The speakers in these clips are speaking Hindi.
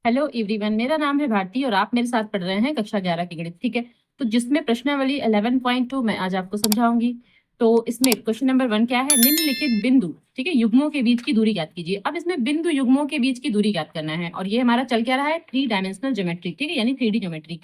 हेलो एवरीवन, मेरा नाम है भारती और आप मेरे साथ पढ़ रहे हैं कक्षा 11 की गणित। ठीक है, तो जिसमें प्रश्नावली 11.2 मैं आज आपको समझाऊंगी। तो इसमें क्वेश्चन नंबर 1 क्या है, निम्नलिखित बिंदु, ठीक है, युग्मों के बीच की दूरी ज्ञात कीजिए। अब इसमें बिंदु युग्मों के बीच की दूरी ज्ञात करना है और ये हमारा चल क्या रहा है, 3 डायमेंशनल ज्योमेट्री, ठीक है, यानी 3D ज्योमेट्री।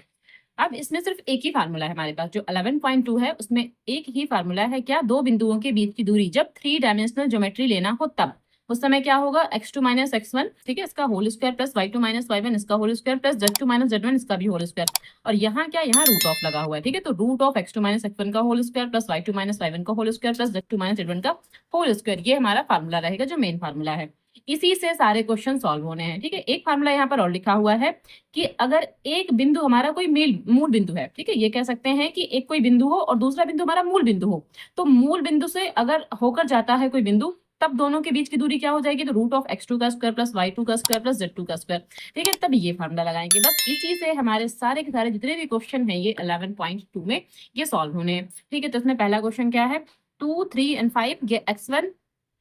अब इसमें सिर्फ एक ही फार्मूला है हमारे पास, जो 11.2 है उसमें एक ही फार्मूला है। क्या, दो बिंदुओं के बीच की दूरी जब 3 डायमेंशनल ज्योमेट्री लेना हो तब उस समय क्या होगा, x2 माइनस x1, ठीक है, इसका whole square plus y2 minus y1 इसका whole square plus z2 minus z1 इसका भी होल स्क्वायर। और यहाँ क्या, यहाँ रूट ऑफ लगा हुआ है, ठीक है, तो root of x2 minus x1 का whole square plus y2 minus y1 का whole square plus z2 minus z1 का होल स्क्वायर, ये हमारा फार्मूला रहेगा जो मेन फार्मूला है। इसी से सारे क्वेश्चन सॉल्व होने हैं। ठीक है, एक फार्मूला यहाँ पर और लिखा हुआ है कि अगर एक बिंदु हमारा कोई मूल बिंदु है, ठीक है, ये कह सकते हैं कि एक कोई बिंदु हो और दूसरा बिंदु हमारा मूल बिंदु हो, तो मूल बिंदु से अगर होकर जाता है कोई बिंदु, तब दोनों के बीच की दूरी क्या हो जाएगी, तो रूट ऑफ x2 का स्क्वायर प्लस y2 का स्क्वायर प्लस z2 का स्क्वायर। ठीक है, तब ये फार्मूला लगाएंगे। बस इसी से हमारे सारे के सारे जितने भी क्वेश्चन हैं ये 11.2 में ये सॉल्व होने हैं। ठीक है, तो इसमें पहला क्वेश्चन क्या है, 2, 3 एंड 5, ये x1,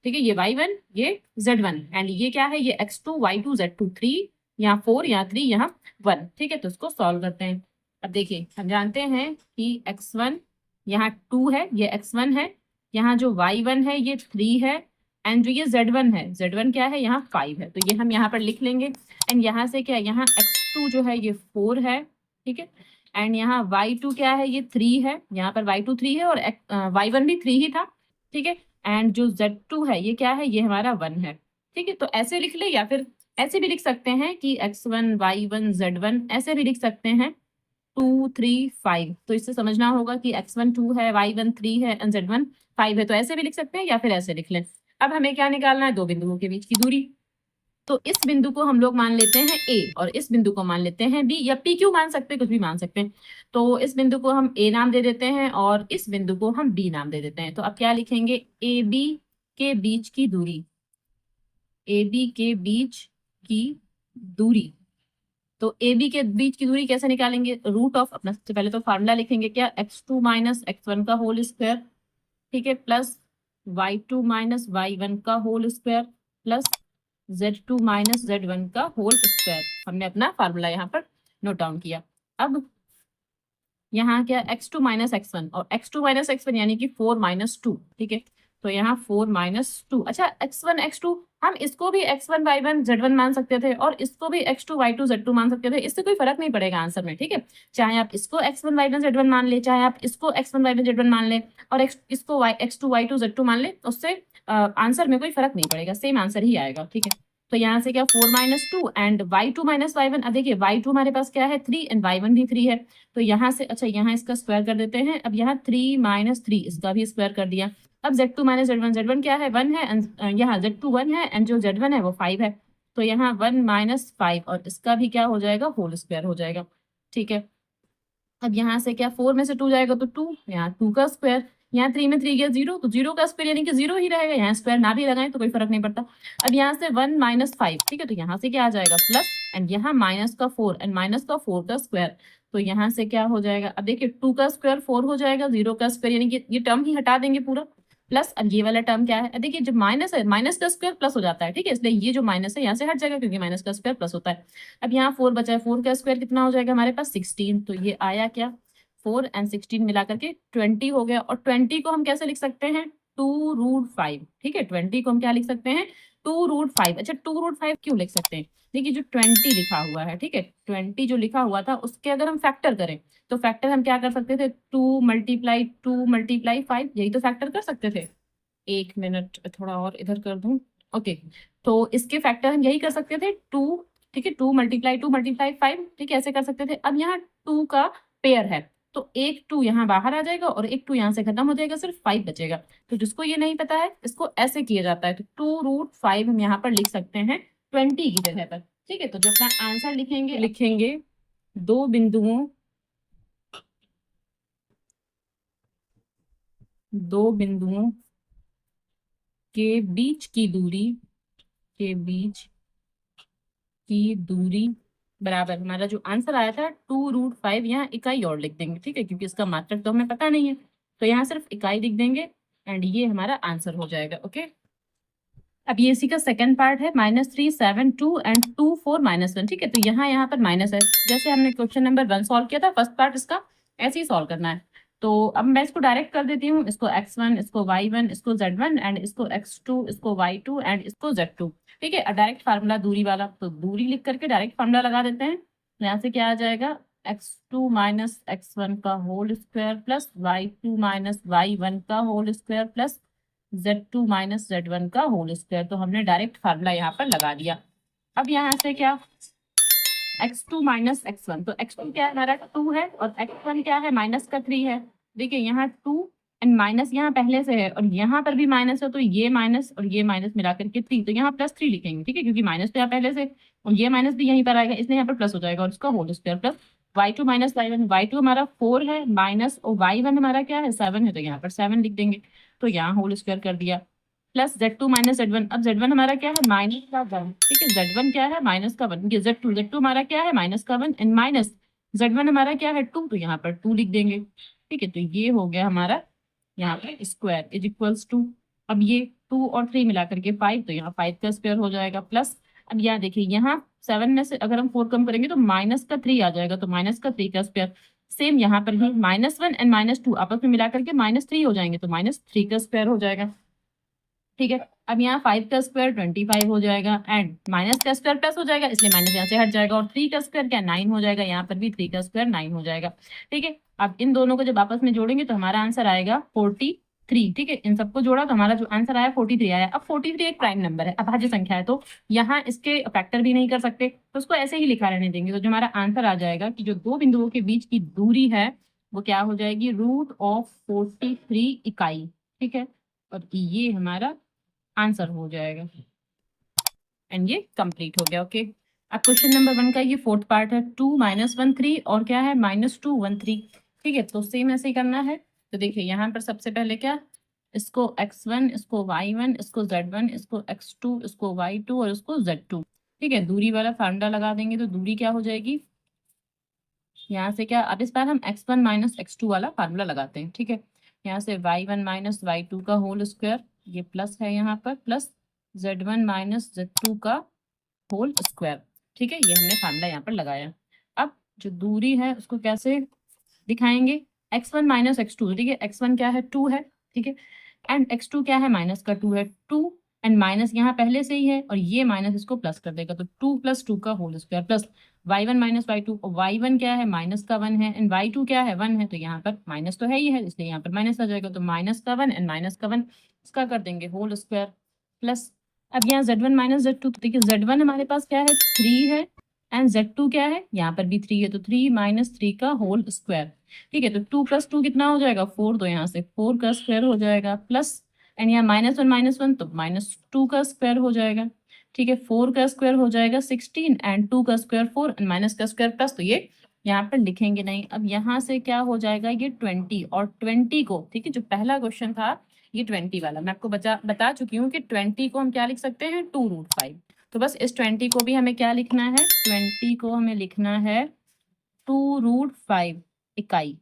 ठीक है, ये y1, ये z1, एंड ये क्या है, ये x2, y2, z2, 3, यहाँ 4, यहाँ 3, यहाँ 1। ठीक है, तो इसको सॉल्व करते हैं। अब देखिए, हम जानते हैं कि x1 यहाँ 2 है, ये x1 है, यहाँ जो y1 है ये 3 है, एंड जो ये z1 है, z1 क्या है, यहाँ 5 है, तो ये हम यहाँ पर लिख लेंगे। एंड यहाँ से क्या, यहाँ x2 जो है ये 4 है, ठीक है, एंड यहाँ y2 क्या है, ये 3 है, यहाँ पर y2 3 है और y1 भी 3 ही था। ठीक है, एंड जो z2 है ये क्या है, ये हमारा 1 है। ठीक है, तो ऐसे लिख ले, या फिर ऐसे भी लिख सकते हैं कि x1 y1 z1, ऐसे भी लिख सकते हैं 2, 3, 5। तो इससे समझना होगा कि x1 2 है, y1 3 है एंड z1 5 है। तो ऐसे भी लिख सकते हैं या फिर ऐसे लिख लें। अब हमें क्या निकालना है, दो बिंदुओं के बीच की दूरी। तो इस बिंदु को हम लोग मान लेते हैं A और इस बिंदु को मान लेते हैं B, या P क्यों मान सकते हैं, कुछ भी मान सकते हैं। तो इस बिंदु को हम A नाम दे देते हैं और इस बिंदु को हम B नाम दे देते हैं। तो अब क्या लिखेंगे, AB के बीच की दूरी, AB के बीच की दूरी। तो AB के बीच की दूरी कैसे निकालेंगे, रूट ऑफ, अपना सबसे पहले तो फार्मूला लिखेंगे क्या, x2 माइनस x1 का होल स्क्वायर, ठीक है, प्लस y2 माइनस y1 का whole square plus z2 minus z1 का होल स्क्वायर। हमने अपना फार्मूला यहाँ पर नोट डाउन किया। अब यहाँ क्या, x2 माइनस x1 और x2 माइनस x1 यानी कि 4 माइनस 2, ठीक है, तो यहाँ 4 माइनस 2। अच्छा, x1 x2 हम इसको भी x1 y1 z1 मान सकते थे और इसको भी x2 y2 z2 मान सकते थे, इससे कोई फर्क नहीं पड़ेगा आंसर में। ठीक है, चाहे आप इसको x1 y1 z1 मान ले, चाहे आप इसको x1 y1 z1 मान ले और इसको x2 y2 z2 मान ले, उससे आंसर में कोई फर्क नहीं पड़ेगा, सेम आंसर ही आएगा। ठीक है, तो यहाँ से क्या, 4 minus 2 and y2 minus y1। अब देखिए y2 हमारे पास क्या है, 3 एंड y1 भी 3 है, तो यहाँ से, अच्छा, यहाँ इसका स्क्वायर कर देते हैं। अब यहाँ 3 माइनस 3 इसका भी स्क्वायर कर दिया। अब z2 माइनस z1, z1 क्या है, 1 है, यहाँ z2 1 है एंड जो z1 है वो 5 है, तो यहाँ 1 माइनस 5 और इसका भी क्या हो जाएगा, होल स्क्वायर हो जाएगा। ठीक है, अब यहाँ से क्या, 4 में से 2 जाएगा तो 2, यहाँ 2 का स्क्वायर, यहाँ 3 में 3 गया 0, तो 0 का स्क्वायर यानी कि 0 ही रहेगा, यहाँ स्क्वायर ना भी लगाएं तो कोई फर्क नहीं पड़ता। अब यहाँ से 1 माइनस 5, ठीक है, तो यहाँ से क्या आ जाएगा, प्लस, एंड यहाँ माइनस का 4 एंड माइनस का 4 का स्क्वायर, तो यहाँ से क्या हो जाएगा, अब देखिए 2 का स्क्वायर 4 हो जाएगा, 0 का स्क्वायर यानी कि ये टर्म ही हटा देंगे पूरा, प्लस अब ये वाला टर्म क्या है, देखिए जब माइनस है, माइनस का स्क्वायर प्लस हो जाता है, ठीक है, इसलिए ये जो माइनस है यहाँ से हट जाएगा क्योंकि माइनस का स्क्वायर प्लस होता है। अब यहाँ 4 बचा है, 4 का स्क्वायर कितना हो जाएगा हमारे पास, 16, तो ये आया क्या, 4 एंड 16 मिला करके 20 हो गया। और 20 को हम कैसे लिख सकते हैं, 2√5। ठीक है, 20 को हम क्या लिख सकते हैं, 2√5। अच्छा, 2√5 क्यों लिख सकते हैं, देखिए जो 20 लिखा हुआ है, ठीक है, 20 जो लिखा हुआ था उसके अगर हम फैक्टर करें तो फैक्टर हम क्या कर सकते थे, 2 × 2 × 5, यही तो फैक्टर कर सकते थे। एक मिनट, थोड़ा और इधर कर दूं, ओके, तो इसके फैक्टर हम यही कर सकते थे, 2, ठीक है, 2 × 2 × 5, ठीक है, ऐसे कर सकते थे। अब यहाँ 2 का पेयर है, तो एक 2 यहाँ बाहर आ जाएगा और एक 2 यहाँ से खत्म हो जाएगा, सिर्फ 5 बचेगा। तो जिसको ये नहीं पता है इसको ऐसे किया जाता है, तो 2√5 हम यहाँ पर लिख सकते हैं 20 की जगह पर। ठीक है, तो जो अपना आंसर लिखेंगे, दो बिंदुओं दो बिंदुओं के बीच की दूरी, के बीच की दूरी बराबर, हमारा जो आंसर आया था 2√5, यहाँ इकाई और लिख देंगे, ठीक है, क्योंकि इसका मात्रक तो हमें पता नहीं है, तो यहाँ सिर्फ इकाई लिख देंगे एंड ये हमारा आंसर हो जाएगा। ओके, अब ये इसी का सेकंड पार्ट है, -3 7 2 एंड 2 4 -1, ठीक है। तो यहाँ पर माइनस है, जैसे हमने क्वेश्चन नंबर 1 सॉल्व किया था फर्स्ट पार्ट इसका, ऐसे ही सॉल्व करना है। तो अब मैं इसको डायरेक्ट कर देती हूँ, इसको x1, इसको y1, इसको z1 एंड इसको x2, इसको y2 एंड इसको z2, ठीक है। डायरेक्ट फार्मूला दूरी वाला, तो दूरी लिख करके डायरेक्ट फार्मूला लगा देते हैं। यहाँ से क्या आ जाएगा, x2 माइनस x1 का whole square plus y2 minus y1 का whole square plus z2 minus z1 का होल स्क्वायर। तो हमने डायरेक्ट फार्मूला यहाँ पर लगा दिया। अब यहाँ से क्या, x2 माइनस x1, तो x2 क्या है हमारा 2 है और x1 क्या है माइनस का 3 है। देखिए यहाँ 2 एंड माइनस यहाँ पहले से है और यहाँ पर भी माइनस है, तो ये माइनस और ये माइनस मिलाकर के 3, तो यहाँ +3 लिखेंगे, ठीक है, क्योंकि माइनस तो यहाँ पहले से और ये माइनस भी यहीं पर आएगा, इसलिए यहाँ पर प्लस हो जाएगा और इसका whole square plus y2 minus y1, y2 हमारा 4 है माइनस और y1 हमारा क्या है 7 है, तो यहाँ पर 7 लिख देंगे, तो यहाँ होल स्क्वायर कर दिया प्लस z2 माइनस z1। अब z1 हमारा क्या है माइनस का 1, ठीक है, z1 क्या है माइनस का 1, ये z2 हमारा क्या है माइनस का 1 एंड माइनस z1 हमारा क्या है 2, तो यहाँ पर 2 लिख देंगे, ठीक है। तो ये हो गया हमारा यहाँ पे स्क्वायर इज इक्वल्स टू, अब ये 2 और 3 मिला करके 5, तो यहाँ 5 का स्क्वायर हो जाएगा प्लस, अब यहाँ देखिए यहाँ 7 में से अगर हम 4 कम करेंगे तो माइनस का 3 आ जाएगा, तो माइनस का 3 का स्क्वायर। सेम यहाँ पर भी -1 एंड -2 आपस में मिला करके -3 हो जाएंगे, तो -3 का स्क्वायर हो जाएगा, ठीक है। अब यहाँ 5 का स्क्वायर 25 हो जाएगा एंड माइनस का स्क्वायर प्लस हो जाएगा, इसलिए माइनस यहाँ से हट जाएगा और 3 का स्क्वायर क्या 9 हो जाएगा, यहाँ पर भी 3 का स्क्वायर 9 हो जाएगा, ठीक है। अब इन दोनों को जब आपस में जोड़ेंगे तो हमारा आंसर आएगा 43, ठीक है। इन सबको जोड़ा तो हमारा जो आंसर आया 43 आया। अब 43 एक प्राइम नंबर है, अभाज्य संख्या है, तो यहाँ इसके फैक्टर भी नहीं कर सकते, तो उसको ऐसे ही लिखा रहने देंगे। तो जो हमारा आंसर आ जाएगा कि जो दो बिंदुओं के बीच की दूरी है वो क्या हो जाएगी, √43 इकाई, ठीक है। और ये हमारा आंसर हो जाएगा एंड ये कंप्लीट हो गया, ओके। अब क्वेश्चन नंबर 1 का ये फोर्थ पार्ट है, 2 -1 3 और क्या है -2 1 3, ठीक है। तो सेम ऐसे ही करना है। तो देखिए यहाँ पर सबसे पहले क्या, इसको x1, इसको y1, इसको z1, इसको x2, इसको y2 और इसको z2, ठीक है। दूरी वाला फार्मूला लगा देंगे, तो दूरी क्या हो जाएगी, यहाँ से क्या, अब इस बार हम x1 माइनस x2 वाला फार्मूला लगाते हैं, ठीक है। यहाँ से y1 माइनस y2 का होल स्क्वायर, ये प्लस है यहाँ पर, प्लस z1 माइनस z2 का होल स्क्वायर, ठीक है। ये हमने फार्मूला यहाँ पर लगाया। अब जो दूरी है उसको कैसे दिखाएंगे, x1 माइनस x2, ठीक है। x1 क्या है 2 है, ठीक है, एंड x2 क्या है माइनस का 2 है, 2 एंड माइनस यहाँ पहले से ही है और ये माइनस इसको प्लस कर देगा, तो 2 + 2 का whole square plus y1 minus y2, और y1 क्या है माइनस का 1 है एंड y2 क्या है 1 है, तो यहाँ पर माइनस तो है ही है, इसलिए यहाँ पर माइनस आ जाएगा, तो माइनस का 1 एंड माइनस का 1 इसका कर देंगे होल स्क्वायर प्लस। अब यहाँ z1 माइनस z2, देखिए z1 हमारे पास क्या है 3 है एंड z2 क्या है यहाँ पर भी 3 है, तो 3 - 3 का होल स्क्वायर, ठीक है। तो 2 + 2 कितना हो जाएगा 4, तो यहाँ से 4 का स्क्वायर हो जाएगा प्लस, एंड यहाँ -1 तो -2 का स्क्वायर हो जाएगा, ठीक है। 4 का स्क्वायर हो जाएगा 16 एंड 2 का स्क्वायर 4 एंड माइनस का स्क्वायर प्लस, तो ये यहाँ पर लिखेंगे नहीं। अब यहाँ से क्या हो जाएगा ये 20 और 20 को, ठीक है, जो पहला क्वेश्चन था ये 20 वाला मैं आपको बता चुकी हूँ कि 20 को हम क्या लिख सकते हैं 2√5, तो बस इस 20 को भी हमें क्या लिखना है, 20 को हमें लिखना है 2√5 इकाई,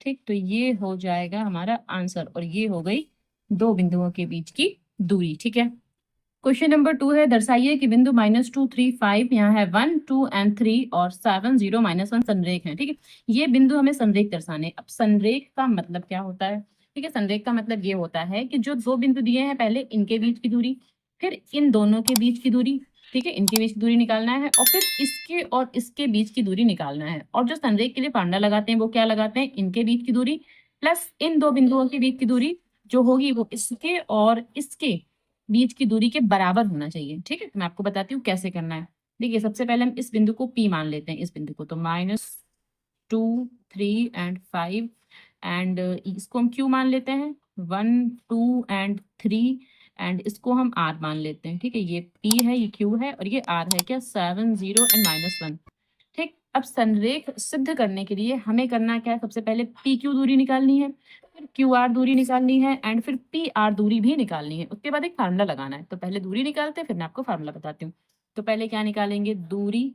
ठीक। तो ये हो जाएगा हमारा आंसर और ये हो गई दो बिंदुओं के बीच की दूरी, ठीक है। क्वेश्चन नंबर 2 है, दर्शाइए कि बिंदु -2 3 5 यहाँ है 1 2 एंड 3 और 7 0 -1 संरेख है, ठीक है। ये बिंदु हमें संरेख दर्शाने। अब संरेख का मतलब क्या होता है, ठीक है। संरेख का मतलब ये होता है कि जो दो बिंदु दिए हैं पहले इनके बीच की दूरी, फिर इन दोनों के बीच की दूरी, ठीक है, इनके बीच की दूरी निकालना है और फिर इसके और इसके बीच की दूरी निकालना है। और जो संरेख के लिए फार्मूला लगाते हैं वो क्या लगाते हैं, इनके बीच की दूरी प्लस इन दो बिंदुओं के बीच की दूरी जो होगी वो इसके और इसके बीच की दूरी के बराबर होना चाहिए, ठीक है। तो मैं आपको बताती हूँ कैसे करना है। देखिए सबसे पहले हम इस बिंदु को P मान लेते हैं, इस बिंदु को, तो -2 3 एंड 5 एंड इसको हम Q मान लेते हैं 1 2 एंड 3 एंड इसको हम R मान लेते हैं, ठीक है। ये P है, ये Q है और ये R है क्या 7 0 एंड -1, ठीक। अब संरेख सिद्ध करने के लिए हमें करना क्या है, सबसे पहले PQ दूरी निकालनी है, फिर QR दूरी निकालनी है एंड फिर PR दूरी भी निकालनी है। उसके बाद एक फार्मूला लगाना है। तो पहले दूरी निकालते हैं फिर मैं आपको फार्मूला बताती हूँ। तो पहले क्या निकालेंगे, दूरी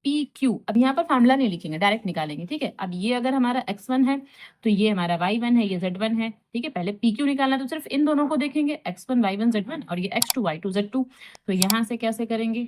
पी क्यू, अब यहाँ पर फॉर्मूला नहीं लिखेंगे, डायरेक्ट निकालेंगे, ठीक है। अब ये अगर हमारा x1 है तो ये हमारा y1 है, ये z1 है, ठीक है। पहले पी क्यू निकालना तो सिर्फ इन दोनों को देखेंगे, x1 y1 z1, और ये x2 y2 z2। तो यहाँ से कैसे करेंगे,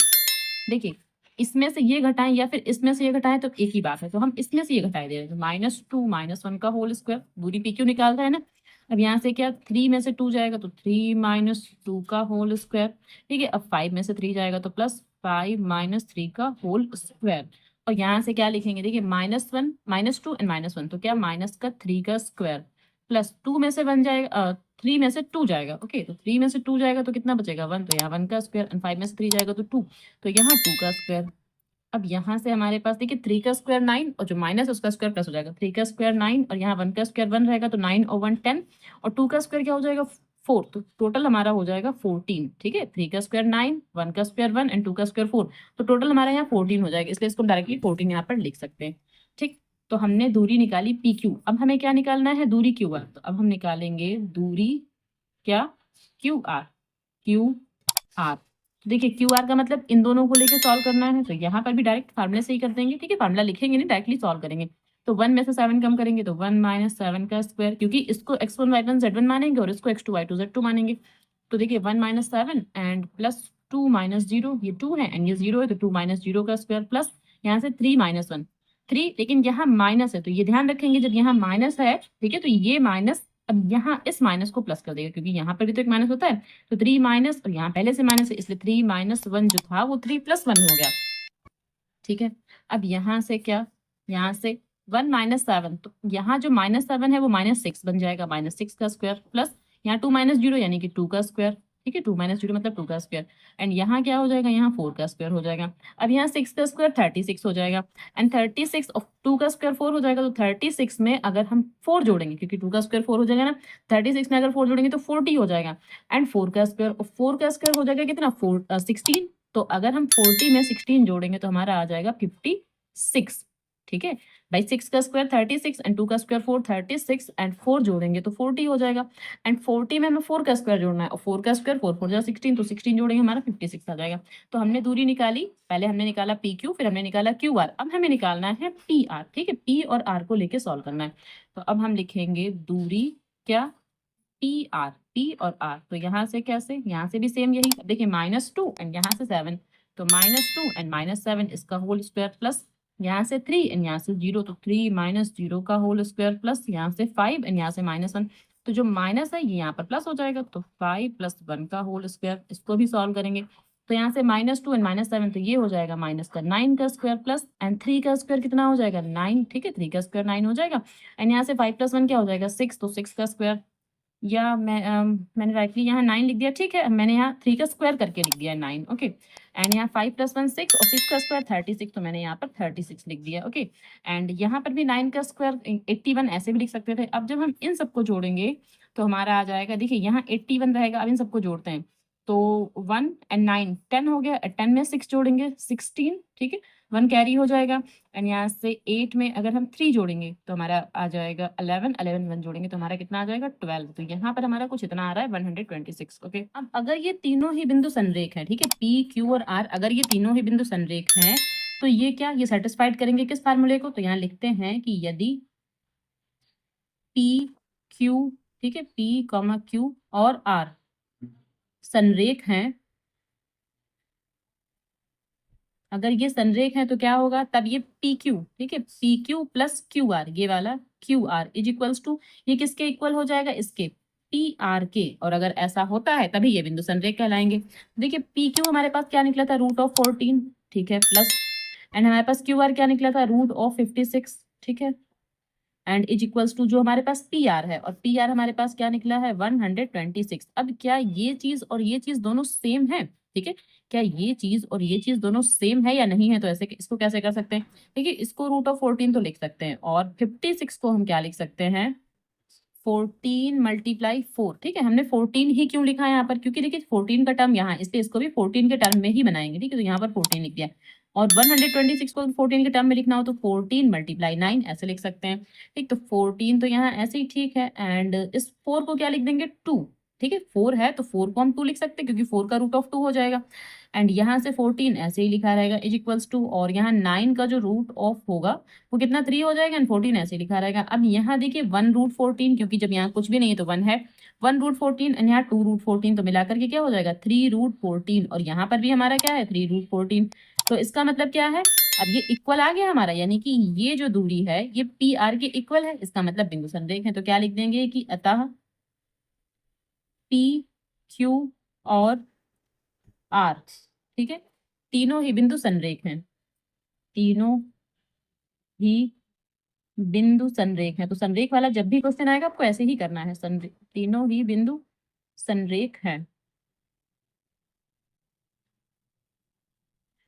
देखिए इसमें से ये घटाएं या फिर इसमें से ये घटाएं तो एक ही बात है, तो हम इसमें से ये घटाए दे रहे हैं, -2 -1 का होल स्क्वायर, दूरी पी क्यू निकाल रहे हैं ना। अब यहाँ से क्या 3 में से 2 जाएगा तो 3 - 2 का होल स्क्वायर, ठीक है। अब 5 में से 3 जाएगा तो +5 - 3 का होल स्क्वायर। और यहाँ से क्या लिखेंगे, देखिए -1 -2 एंड -1, तो क्या माइनस का 3 का स्क्वायर, प्लस 2 में से 1 जाएगा, 3 में से 2 जाएगा, ओके। तो 3 में से 2 जाएगा तो कितना बचेगा 1, तो यहाँ 1 का स्क्वायर, एंड 5 में से 3 जाएगा तो 2, तो यहाँ 2 का स्क्वायर। अब यहाँ से हमारे पास देखिए 3 का स्क्वायर 9, और जो माइनस उसका स्क्वायर प्लस हो जाएगा, 3 का स्क्वायर 9, और यहाँ 1 का स्क्वायर 1 रहेगा, तो 9 और 1 10, और 2 का स्क्वायर क्या हो जाएगा 4, तो टोटल हमारा हो जाएगा 14, ठीक है। 3 का स्क्वायर 9, 1 का स्क्वायर 1 एंड 2 का स्क्वायर 4, तो टोटल हमारा यहाँ 14 हो जाएगा, इसलिए इसको डायरेक्टली 14 यहाँ पर लिख सकते हैं, ठीक। तो हमने दूरी निकाली पी क्यू, अब हमें क्या निकालना है, दूरी क्यू आर। तो अब हम निकालेंगे दूरी क्या, क्यू आर, क्यू आर। देखिए क्यू आर का मतलब इन दोनों को लेके सॉल्व करना है, तो यहाँ पर भी डायरेक्ट फार्मूले से ही कर देंगे, ठीक है। फार्मूला लिखेंगे नहीं, डायरेक्टली सॉल्व करेंगे। तो 1 में से 7 कम करेंगे तो 1 - 7 का स्क्वायर, क्योंकि इसको x1 y1 z1 मानेंगे और इसको x2 y2 z2 मानेंगे। तो देखिए 1 - 7 एंड +2 - 0, ये 2 है एंड ये 0 है, तो 2 - 0 का स्क्वायर, प्लस यहाँ से 3 - 1, 3, लेकिन यहाँ माइनस है, तो ये ध्यान रखेंगे जब यहाँ माइनस है, ठीक है, तो ये माइनस अब यहाँ इस माइनस को प्लस कर देगा, क्योंकि यहाँ पर भी तो एक माइनस होता है। तो 3 माइनस, और यहाँ पहले से माइनस है, इसलिए 3 - 1 जो था वो 3 + 1 हो गया, ठीक है। अब यहाँ से क्या, यहाँ से 1 - 7, तो यहाँ जो -7 है वो -6 बन जाएगा, -6 का स्क्वायर, प्लस यहाँ 2 - 0 यानी कि 2 का स्क्वायर, ठीक है। 2 - 0 मतलब 2 का स्क्वायर, एंड यहाँ क्या हो जाएगा, यहाँ 4 का स्क्वायर हो जाएगा। अब यहाँ 6 का स्क्वायर 36 हो जाएगा, एंड 36 और 2 का स्क्वायर 4 हो जाएगा। तो 36 में अगर हम 4 जोड़ेंगे, क्योंकि 2 का स्क्वायर 4 हो जाएगा ना, 36 में अगर 4 जोड़ेंगे तो 40 हो जाएगा, एंड 4 का स्क्वायर, और 4 का स्क्वायर हो जाएगा कितना 16। तो अगर हम 40 में 16 जोड़ेंगे तो हमारा आ जाएगा 56, ठीक है। भाई 6 का स्क्वायर 36 एंड 2 का स्क्वायर 4, 36 एंड 4 जोड़ेंगे तो 40 हो जाएगा, एंड 40 में हमें 4 का स्क्वायर जोड़ना है, और 4 का स्क्वायर 4 4 जा 16, तो 16 जोड़ेंगे हमारा 56 आ जाएगा। तो हमने दूरी निकाली, पहले हमने निकाला पी क्यू, फिर हमने निकाला क्यू आर, अब हमें निकालना है पी आर, ठीक है। पी और आर को लेके सॉल्व करना है। तो अब हम लिखेंगे दूरी क्या, पी आर, पी और आर। तो यहाँ से कैसे, यहाँ से भी सेम यही, देखिए -2 एंड यहाँ से 7, तो -2 एंड -7 इसका होल स्क्वायर, प्लस यहाँ से 3 एंड यहाँ से 0, तो 3 - 0 का होल स्क्वायर, प्लस यहाँ से 5 एंड यहाँ से -1, तो जो माइनस है ये यहाँ पर प्लस हो जाएगा, तो 5 + 1 का होल स्क्वायर, इसको भी सॉल्व करेंगे। तो यहाँ से -2 एंड -7, तो ये हो जाएगा -9 का स्क्वायर, प्लस एंड 3 का स्क्वायर कितना हो जाएगा 9, ठीक है। 3 का स्क्वायर 9 हो जाएगा, एंड यहाँ से 5 + 1 क्या हो जाएगा 6, तो 6 का स्क्वायर, या मैंने राइटली यहाँ 9 लिख दिया, ठीक है। मैंने यहाँ 3 का स्क्वायर करके लिख दिया 9, ओके। एंड यहाँ 5 + 1 6, और 6 का स्क्वायर 36, तो मैंने यहाँ पर 36 लिख दिया, ओके। एंड यहाँ पर भी 9 का स्क्वायर 81, ऐसे भी लिख सकते थे। अब जब हम इन सबको जोड़ेंगे तो हमारा आ जाएगा, देखिए यहाँ 81 रहेगा, अब इन सबको जोड़ते हैं तो 1 एंड 9 10 हो गया, 10 में 6 जोड़ेंगे 16, ठीक है, 1 कैरी हो जाएगा, एंड यहाँ से 8 में अगर हम 3 जोड़ेंगे तो हमारा आ जाएगा 11, 11 1 जोड़ेंगे तो हमारा कितना आ जाएगा 12। तो यहाँ पर हमारा कुछ इतना आ रहा है 126, ओके। अब अगर ये तीनों ही बिंदु संरेख हैं, ठीक है, पी क्यू और आर, अगर ये तीनों ही बिंदु संरेख हैं तो ये क्या, ये सेटिस्फाइड करेंगे किस फार्मूले को, तो यहाँ लिखते हैं कि यदि पी क्यू, ठीक है, पी क्यू और आर संरेख हैं, अगर ये संरेख है तो क्या होगा, तब ये पी क्यू, ठीक है, P Q plus Q R, ये वाला Q R is equals to, ये किसके इक्वल हो जाएगा, इसके पी आर के। और अगर ऐसा होता है तभी ये बिंदु संरेख कहलाएंगे। देखिए पी क्यू हमारे पास क्या निकला था, √14, ठीक है, प्लस एंड हमारे पास क्यू आर क्या निकला था, √56, ठीक है, एंड इज इक्वल्स टू जो हमारे पास पी आर है, और पी आर हमारे पास क्या निकला है 126। अब क्या ये चीज और ये चीज दोनों सेम है, ठीक है, क्या ये चीज और ये चीज दोनों सेम है या नहीं है, तो ऐसे इसको कैसे कर सकते हैं, ठीक है, इसको √14 तो लिख सकते हैं, और 56 को हम क्या लिख सकते हैं 14 × 4, ठीक है। हमने 14 ही क्यों लिखा है यहाँ पर, क्योंकि देखिए 14 का टर्म यहाँ, इसलिए इसको भी 14 के टर्म में ही बनाएंगे, ठीक है, तो यहाँ पर 14 लिख दिया, और 126 को 14 के टर्म में लिखना हो तो 14 × 9 ऐसे लिख सकते हैं, ठीक। तो 14 तो यहाँ ऐसे ही ठीक है, एंड इस 4 को क्या लिख देंगे 2, ठीक है, 4 है तो 4 को हम 2 लिख सकते हैं क्योंकि 4 का रूट ऑफ 2 हो जाएगा। एंड यहाँ से 14 ऐसे ही लिखा रहेगा इज इक्वल्स टू, और यहाँ 9 का जो रूट ऑफ होगा वो कितना 3 हो जाएगा, एंड 14 ऐसे ही लिखा रहेगा। अब यहाँ देखिए 1 रूट 14, क्योंकि जब यहाँ कुछ भी नहीं है तो 1 है, 1 रूट 14 एंड यहाँ 2 रूट 14, तो मिलाकर के क्या हो जाएगा 3 रूट 14, और यहाँ पर भी हमारा क्या है 3 रूट 14। तो इसका मतलब क्या है, अब ये इक्वल आ गया हमारा, यानी कि ये जो दूरी है ये पी आर के इक्वल है, इसका मतलब बिंदु संरेख है। तो क्या लिख देंगे कि अतः पी क्यू और आर, ठीक है, तीनों ही बिंदु संरेख हैं, तीनों ही बिंदु संरेख है। तो संरेख वाला जब भी क्वेश्चन आएगा आपको ऐसे ही करना है, संरेख, तीनों ही बिंदु संरेख है।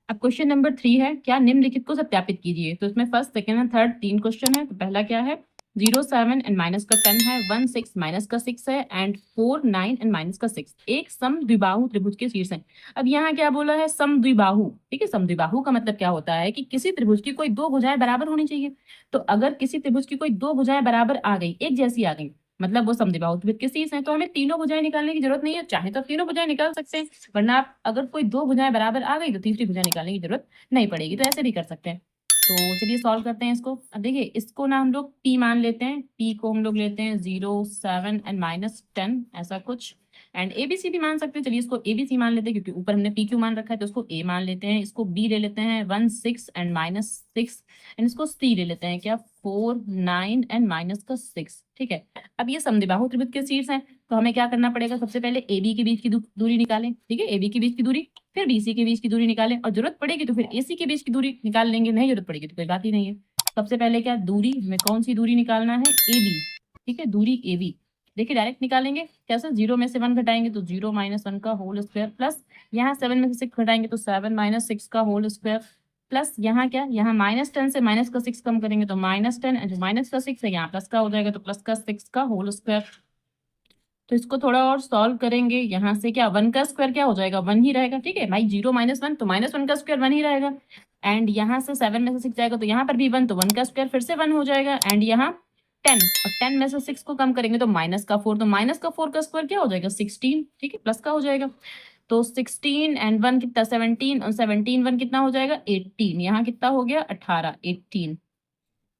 अब क्वेश्चन नंबर 3 है, क्या निम्नलिखित को सत्यापित कीजिए। तो इसमें फर्स्ट सेकंड और थर्ड 3 क्वेश्चन है। तो पहला क्या है, 0 7 एंड माइनस का 10 है, 1 6 माइनस का 6 है, एंड 4 9 एंड माइनस का 6 एक समद्विबाहु त्रिभुज के शीर्ष है। अब यहाँ क्या बोला है, समद्विबाहु, ठीक है। समद्विबाहु का मतलब क्या होता है कि किसी त्रिभुज की कोई दो भुजाएं बराबर होनी चाहिए। तो अगर किसी त्रिभुज की कोई दो भुजाएं बराबर आ गई, एक जैसी आ गई, मतलब वो समद्विबाहु त्रिभुज के शीर्ष है, तो हमें तीनों भुजाएं निकालने की जरूरत नहीं है। चाहे तो तीनों भुजाएं निकाल सकते हैं, वरना आप अगर कोई दो भुजाएं बराबर आ गई तो तीसरी भुजा निकालने की जरूरत नहीं पड़ेगी। तो ऐसे भी कर सकते हैं। तो चलिए सॉल्व करते हैं इसको। अब देखिए इसको ना हम लोग p मान लेते हैं, p को हम लोग लेते हैं 0 7 एंड माइनस 10 ऐसा कुछ, एंड ABC भी मान सकते हैं। चलिए इसको ABC मान लेते हैं क्योंकि ऊपर हमने PQ मान रखा है, तो इसको A मान लेते हैं। इसको B ले लेते हैं 1 6 एंड माइनस 6, एंड इसको C ले लेते हैं क्या 4 9 एंड माइनस का 6, ठीक है। अब ये समद्विबाहु त्रिभुज के शीर्ष हैं, तो हमें क्या करना पड़ेगा, सबसे पहले AB के बीच की दूरी निकालें, ठीक है, AB के बीच की दूरी, फिर BC के बीच की दूरी निकालें, और जरूरत पड़ेगी तो फिर AC के बीच की दूरी निकाल लेंगे, नहीं जरूरत पड़ेगी तो कोई बात ही नहीं है। सबसे पहले क्या दूरी में कौन सी दूरी निकालना है, AB, ठीक है, दूरी AB। देखिए डायरेक्ट निकालेंगे कैसे, 0 में से 1 घटाएंगे तो 0 माइनस 1 का होल स्क्वायर, प्लस यहाँ 7 में से 6 घटाएंगे तो 7 माइनस 6 का होल स्क्वायर, प्लस यहाँ क्या, यहाँ माइनस 10 से माइनस का 6 कम करेंगे तो माइनस 10, जो माइनस का 6 है यहाँ प्लस का हो जाएगा तो प्लस का 6 का होल स्क्वायर। तो इसको थोड़ा और सॉल्व करेंगे, यहाँ से क्या 1 का स्क्वायर क्या हो जाएगा 1 ही रहेगा, ठीक है भाई, 0 माइनस 1 तो माइनस 1 का स्क्वायर 1 ही रहेगा, एंड यहाँ से 7 में से 6 जाएगा तो यहाँ पर भी 1, तो 1 का स्क्वायर फिर से 1 हो जाएगा, एंड यहाँ 10, और 10 में से 6 को कम करेंगे तो माइनस का 4, तो माइनस का 4 का स्क्वायर क्या हो जाएगा 16, ठीक है, प्लस का हो जाएगा। तो 16 एंड 1 कितना 17, और 17 1 कितना हो जाएगा 18, यहाँ कितना हो गया 18 18।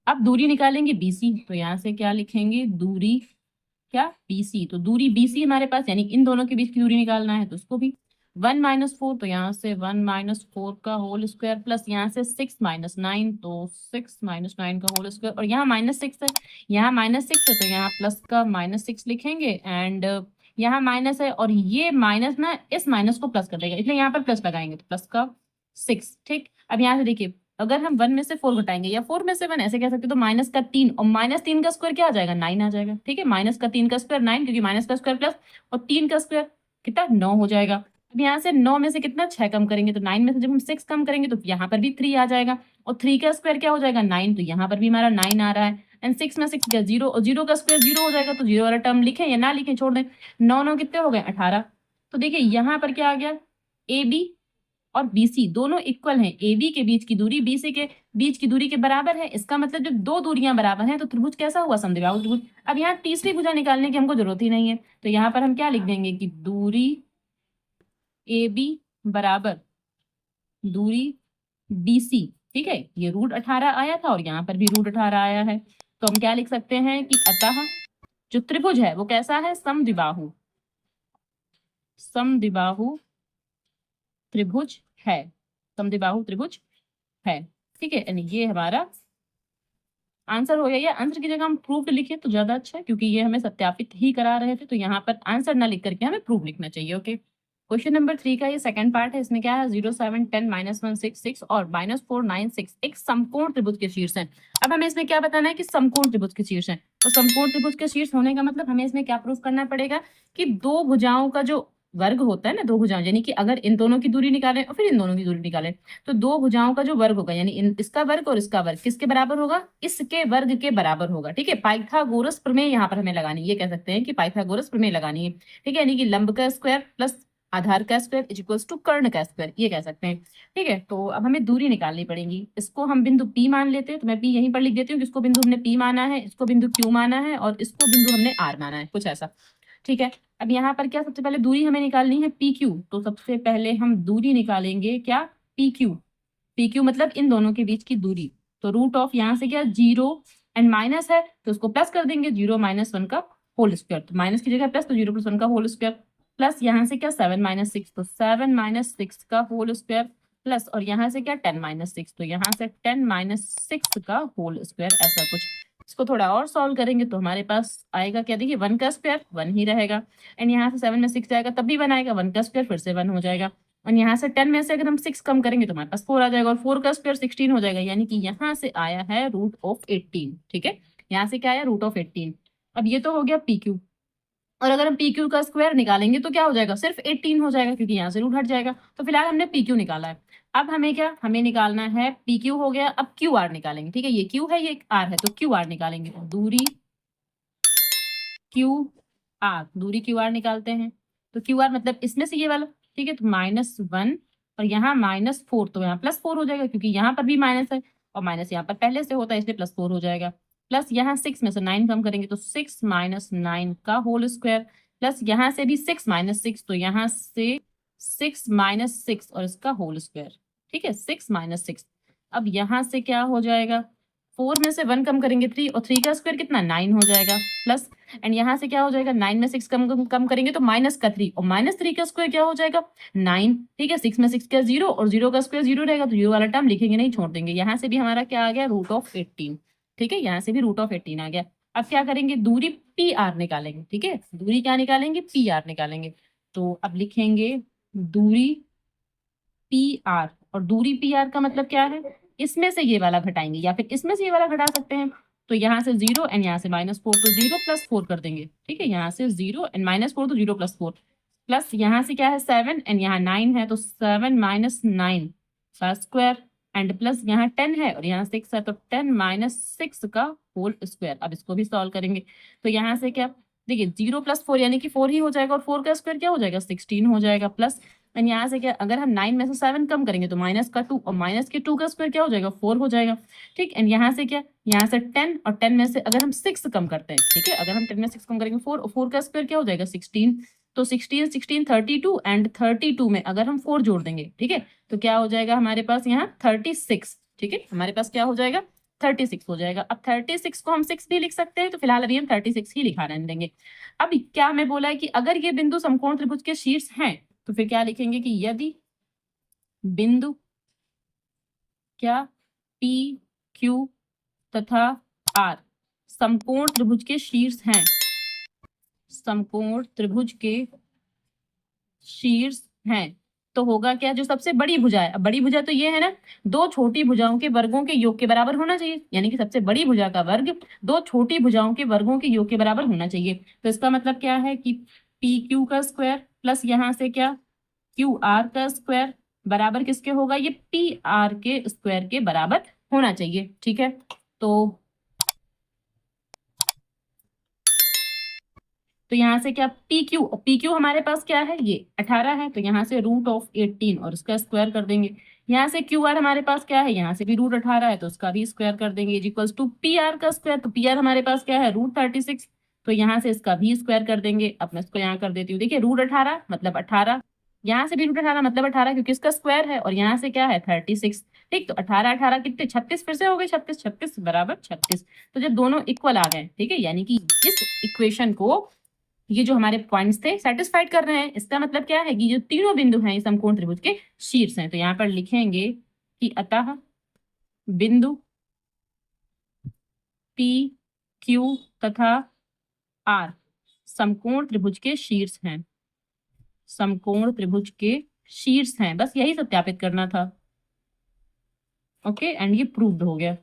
अब दूरी निकालेंगे BC, तो यहाँ से क्या लिखेंगे दूरी क्या BC, तो दूरी BC हमारे पास, यानी इन दोनों के बीच की दूरी निकालना है, तो उसको भी 1 माइनस 4, तो यहाँ से 1 माइनस 4 का होल स्क्वायर, प्लस यहाँ से 6 माइनस 9, तो 6 माइनस 9 का होल स्क्वायर, और यहाँ माइनस 6 है, यहाँ माइनस 6 है तो यहाँ प्लस का माइनस 6 लिखेंगे, एंड यहाँ माइनस है और ये माइनस ना इस माइनस को प्लस कर देगा, इसलिए यहाँ पर प्लस लगाएंगे तो प्लस का 6, ठीक। अब यहाँ से देखिए अगर हम 1 में से 4 घटाएंगे या 4 में से 1 ऐसे कह सकते हो, तो माइनस का 3, और माइनस 3 का स्क्वायर क्या आ जाएगा 9 आ जाएगा, ठीक है, माइनस का 3 का स्क्वायर 9, क्योंकि माइनस का स्क्वायर प्लस और 3 का स्क्वायर कितना 9 हो जाएगा। अब यहाँ से 9 में से कितना 6 कम करेंगे, तो 9 में से जब हम 6 कम करेंगे तो यहाँ पर भी 3 आ जाएगा, और 3 का स्क्वायर क्या हो जाएगा 9, तो यहाँ पर भी हमारा 9 आ रहा है, एंड 6 में 6 क्या 0, और 0 का स्क्वायर 0 हो जाएगा, तो 0 वाला टर्म लिखें या ना लिखें छोड़ दें, 9 9 कितने हो गए 18। तो देखिए यहाँ पर क्या आ गया, AB और BC दोनों इक्वल हैं, AB के बीच की दूरी BC के बीच की दूरी के बराबर है, इसका मतलब जब दो दूरियां बराबर हैं तो त्रिभुज कैसा हुआ समद्विबाहु त्रिभुज। अब यहाँ तीसरी भुजा निकालने की हमको जरूरत ही नहीं है, तो यहाँ पर हम क्या लिख देंगे कि दूरी AB बराबर दूरी BC, ठीक है, ये रूट 18 आया था और यहाँ पर भी रूट 18 आया है, तो हम क्या लिख सकते हैं कि अतः जो त्रिभुज है वो कैसा है समद्विबाहु, समद्विबाहु त्रिभुज है, समद्विबाहु त्रिभुज है, ठीक है, यानी ये हमारा आंसर हो गया। या आंसर की जगह हम प्रूव्ड लिखे तो ज्यादा अच्छा है, क्योंकि ये हमें सत्यापित ही करा रहे थे, तो यहाँ पर आंसर ना लिख करके हमें प्रूव लिखना चाहिए। ओके, क्वेश्चन नंबर 3 का ये सेकंड पार्ट है, इसमें क्या है 0 7 10 माइनस 1 6 6 और माइनस 4 9 6 एक समकोण त्रिभुज के शीर्ष है। अब हमें इसमें क्या बताना है कि समकोण त्रिभुज के शीर्ष है, और समकोण त्रिभुज के शीर्ष होने का मतलब हमें इसमें क्या प्रूव करना पड़ेगा कि दो भुजाओं का जो वर्ग होता है ना, दो भुजाओं, यानी कि अगर इन दोनों की दूरी निकालें और फिर इन दोनों की दूरी निकालें, तो दो भुजाओं का जो वर्ग होगा, यानी इसका वर्ग और इसका वर्ग किसके बराबर होगा, इसके वर्ग के बराबर होगा, ठीक है। पाइथागोरस प्रमेय यहाँ पर हमें लगानी है, ये कह सकते हैं कि पाइथागोरस प्रमेय लगानी है, ठीक है, यानी कि लंब का स्क्वायर प्लस आधार का स्क्वायर इज इक्वल्स टू कर्ण का स्क्वायर, ये कह सकते हैं, ठीक है। तो अब हमें दूरी निकालनी पड़ेगी, इसको हम बिंदु P मान लेते हैं, तो मैं P यहीं पर लिख देती हूँ कि इसको बिंदु हमने P माना है, इसको बिंदु Q माना है, और इसको बिंदु हमने R माना है, कुछ ऐसा, ठीक है। अब यहाँ पर क्या सबसे पहले दूरी हमें निकालनी है पी क्यू, तो सबसे पहले हम दूरी निकालेंगे क्या, पी क्यू। पी क्यू मतलब इन दोनों के बीच की दूरी। तो रूट ऑफ यहाँ से क्या, 0 एंड माइनस है तो उसको प्लस कर देंगे, 0 माइनस 1 का होल स्क्वायर, तो माइनस की जगह प्लस, तो 0 प्लस 1 का होल स्क्वायर, प्लस यहाँ से क्या 7 माइनस 6, तो 7 माइनस 6 का होल स्क्वायर, प्लस और यहाँ से क्या 10 माइनस 6, तो यहाँ से 10 माइनस 6 का होल स्क्वायर, ऐसा कुछ। इसको थोड़ा और सॉल्व करेंगे तो हमारे पास आएगा क्या, देखिए 1 का स्क्वायर 1 ही रहेगा, एंड यहाँ से 7 में 6 जाएगा तब भी 1 आएगा, 1 का स्क्वायर फिर से 1 हो जाएगा, और यहाँ से 10 में से अगर हम 6 कम करेंगे तो हमारे पास 4 आ जाएगा, और 4 का स्क्वायर 16 हो जाएगा, यानी कि यहाँ से आया है रूट ऑफ 18। ठीक है, यहाँ से क्या आया, रूट ऑफ 18। अब ये तो हो गया पी क्यू, और अगर हम पी क्यू का स्क्वायर निकालेंगे तो क्या हो जाएगा, सिर्फ 18 हो जाएगा, क्योंकि यहाँ से रूट हट जाएगा। तो फिलहाल हमने पी क्यू निकाला है। अब हमें क्या, हमें निकालना है पी क्यू हो गया, अब क्यू आर निकालेंगे। ठीक है, ये क्यू है ये आर है, तो क्यू आर निकालेंगे, तो दूरी क्यू आर, दूरी क्यू आर निकालते हैं। तो क्यू आर मतलब इसमें से ये वाला, ठीक है, तो -1 और यहाँ -4, तो यहाँ +4 हो जाएगा, क्योंकि यहाँ पर भी माइनस है और माइनस यहाँ पर पहले से होता है, इसलिए +4 हो जाएगा। प्लस यहाँ 6 में से 9 कम करेंगे तो 6 माइनस 9 का होल स्क्वायर, प्लस यहाँ से भी 6 माइनस 6, तो यहाँ से 6 माइनस 6 और इसका होल स्क्वायर। ठीक है, 6 माइनस 6। अब यहाँ से क्या हो जाएगा, 4 में से 1 कम करेंगे 3, और 3 का स्क्वायर कितना 9 हो जाएगा, प्लस एंड यहाँ से क्या हो जाएगा, 9 में 6 कम करेंगे तो माइनस का 3, और माइनस 3 का स्क्वायर क्या हो जाएगा 9। ठीक है, 6 में 6 का 0 और 0 का स्क्वायर 0 रहेगा, तो 0 वाला टर्म लिखेंगे नहीं, छोड़ देंगे। यहाँ से भी हमारा क्या आ गया, रूट ऑफ 18। ठीक है, यहाँ से भी रूट ऑफ 18 आ गया। अब क्या करेंगे, दूरी पी आर निकालेंगे। ठीक है, दूरी क्या निकालेंगे, पी आर निकालेंगे। तो अब लिखेंगे दूरी पी आर, और दूरी पी आर का मतलब क्या है, इसमें से ये वाला घटाएंगे या फिर इसमें से ये वाला घटा सकते हैं। तो यहाँ से 0 एंड यहाँ से -4, तो 0 + 4 कर देंगे। ठीक है, यहाँ से 0 एंड -4 तो 0 + 4, प्लस यहाँ से क्या है 7 एंड यहाँ 9 है, तो 7 माइनस 9 का स्क्वायर, एंड प्लस यहाँ 10 है और यहाँ 6 है, तो 10 माइनस 6 का होल स्क्वायर। अब इसको भी सॉल्व करेंगे तो यहाँ से क्या, देखिए 0 + 4 यानी कि 4 ही हो जाएगा, और 4 का स्क्वायर क्या हो जाएगा 16 हो जाएगा, प्लस एंड यहाँ से क्या, अगर हम 9 में से 7 कम करेंगे तो माइनस का 2, और माइनस के 2 का स्क्वायर क्या हो जाएगा 4 हो जाएगा। ठीक, एंड यहाँ से क्या, यहाँ से 10, और 10 में से अगर हम 6 कम करते हैं, ठीक है, अगर हम 10 में 6 कम करेंगे 4, और 4 का स्क्वायर क्या हो जाएगा 16, तो 16 16 32, एंड 32 में अगर हम 4 जोड़ देंगे, ठीक है, तो क्या हो जाएगा हमारे पास यहाँ 36। ठीक है, हमारे पास क्या हो जाएगा 36 हो जाएगा। अब 36 को हम 6 भी लिख सकते हैं, तो फिलहाल अभी हम 36 ही लिखा रहने देंगे। अब क्या हमें बोला है कि अगर ये बिंदु समकोण त्रिभुज के शीर्ष हैं, तो फिर क्या लिखेंगे कि यदि बिंदु क्या पी क्यू तथा आर समकोण त्रिभुज के शीर्ष हैं, समकोण त्रिभुज के शीर्ष हैं, तो होगा क्या, जो सबसे बड़ी भुजा है, अब बड़ी भुजा तो ये है ना, दो छोटी भुजाओं के वर्गों के योग के बराबर होना चाहिए, यानी कि सबसे बड़ी भुजा का वर्ग दो छोटी भुजाओं के वर्गों के योग के बराबर होना चाहिए। तो इसका मतलब क्या है कि पी क्यू का स्क्वायर प्लस यहाँ से क्या क्यू आर का स्क्वायर बराबर किसके होगा, ये पी आर के स्क्वायर के बराबर होना चाहिए। ठीक है, तो यहाँ से क्या पी क्यू हमारे पास क्या है, ये 18 है, तो यहाँ से रूट ऑफ 18 और उसका स्क्वायर कर देंगे। यहाँ से क्यू आर हमारे पास क्या है, यहाँ से भी रूट 18 है, तो उसका भी स्क्वायर कर देंगे, इक्वल्स टू पी आर का स्क्वायर, तो पी आर हमारे पास क्या है रूट 36, तो यहाँ से इसका भी स्क्वायर कर देंगे। अब मैं इसको यहाँ कर देती हूँ, देखिए रूट 18 मतलब 18, यहाँ से भी रूट 18 मतलब 18, क्योंकि इसका स्क्वायर है, और यहाँ से क्या है 36। ठीक, तो 18 18 कितने 36, फिर से हो गए 36, 36 बराबर 36। तो जब दोनों इक्वल आ गए, ठीक है, यानी कि इस इक्वेशन को ये जो हमारे पॉइंट्स थे सेटिस्फाइड कर रहे हैं, इसका मतलब क्या है कि जो तीनों बिंदु हैं ये समकोण त्रिभुज के शीर्ष हैं। तो यहाँ पर लिखेंगे कि अतः बिंदु पी क्यू तथा आर समकोण त्रिभुज के शीर्ष हैं, समकोण त्रिभुज के शीर्ष हैं, बस यही सत्यापित करना था। ओके, एंड ये प्रूव्ड हो गया।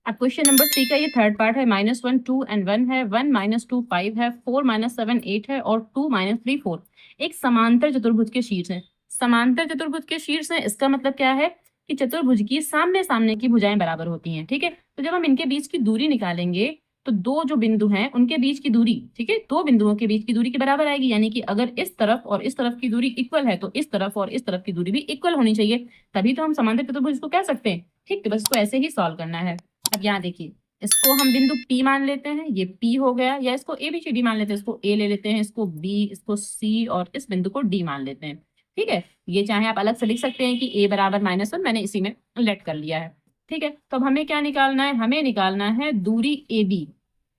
अब क्वेश्चन नंबर 3 का ये थर्ड पार्ट है, -1 2 एंड 1 है, 1 -2 5 है, 4 7 8 है, और 2 3 4 एक समांतर चतुर्भुज के शीर्ष है। समांतर चतुर्भुज के शीर्ष है, इसका मतलब क्या है कि चतुर्भुज की सामने सामने की भुजाएं बराबर होती हैं। ठीक है, तो जब हम इनके बीच की दूरी निकालेंगे तो दो जो बिंदु हैं उनके बीच की दूरी, ठीक है, दो बिंदुओं के बीच की दूरी के बराबर आएगी, यानी कि अगर इस तरफ और इस तरफ की दूरी इक्वल है तो इस तरफ और इस तरफ की दूरी भी इक्वल होनी चाहिए, तभी तो हम समांतर चतुर्भुज को कह सकते हैं। ठीक, तो बस इसको ऐसे ही सॉल्व करना है। अब यहाँ देखिए इसको हम बिंदु P मान लेते हैं, ये P हो गया, या इसको ABCD मान लेते हैं, इसको A ले लेते हैं, इसको B, इसको C और इस बिंदु को D मान लेते हैं। ठीक है, ये चाहे आप अलग से लिख सकते हैं कि A बराबर -1, मैंने इसी में लेट कर लिया है। ठीक है, तो अब हमें क्या निकालना है, हमें निकालना है दूरी AB।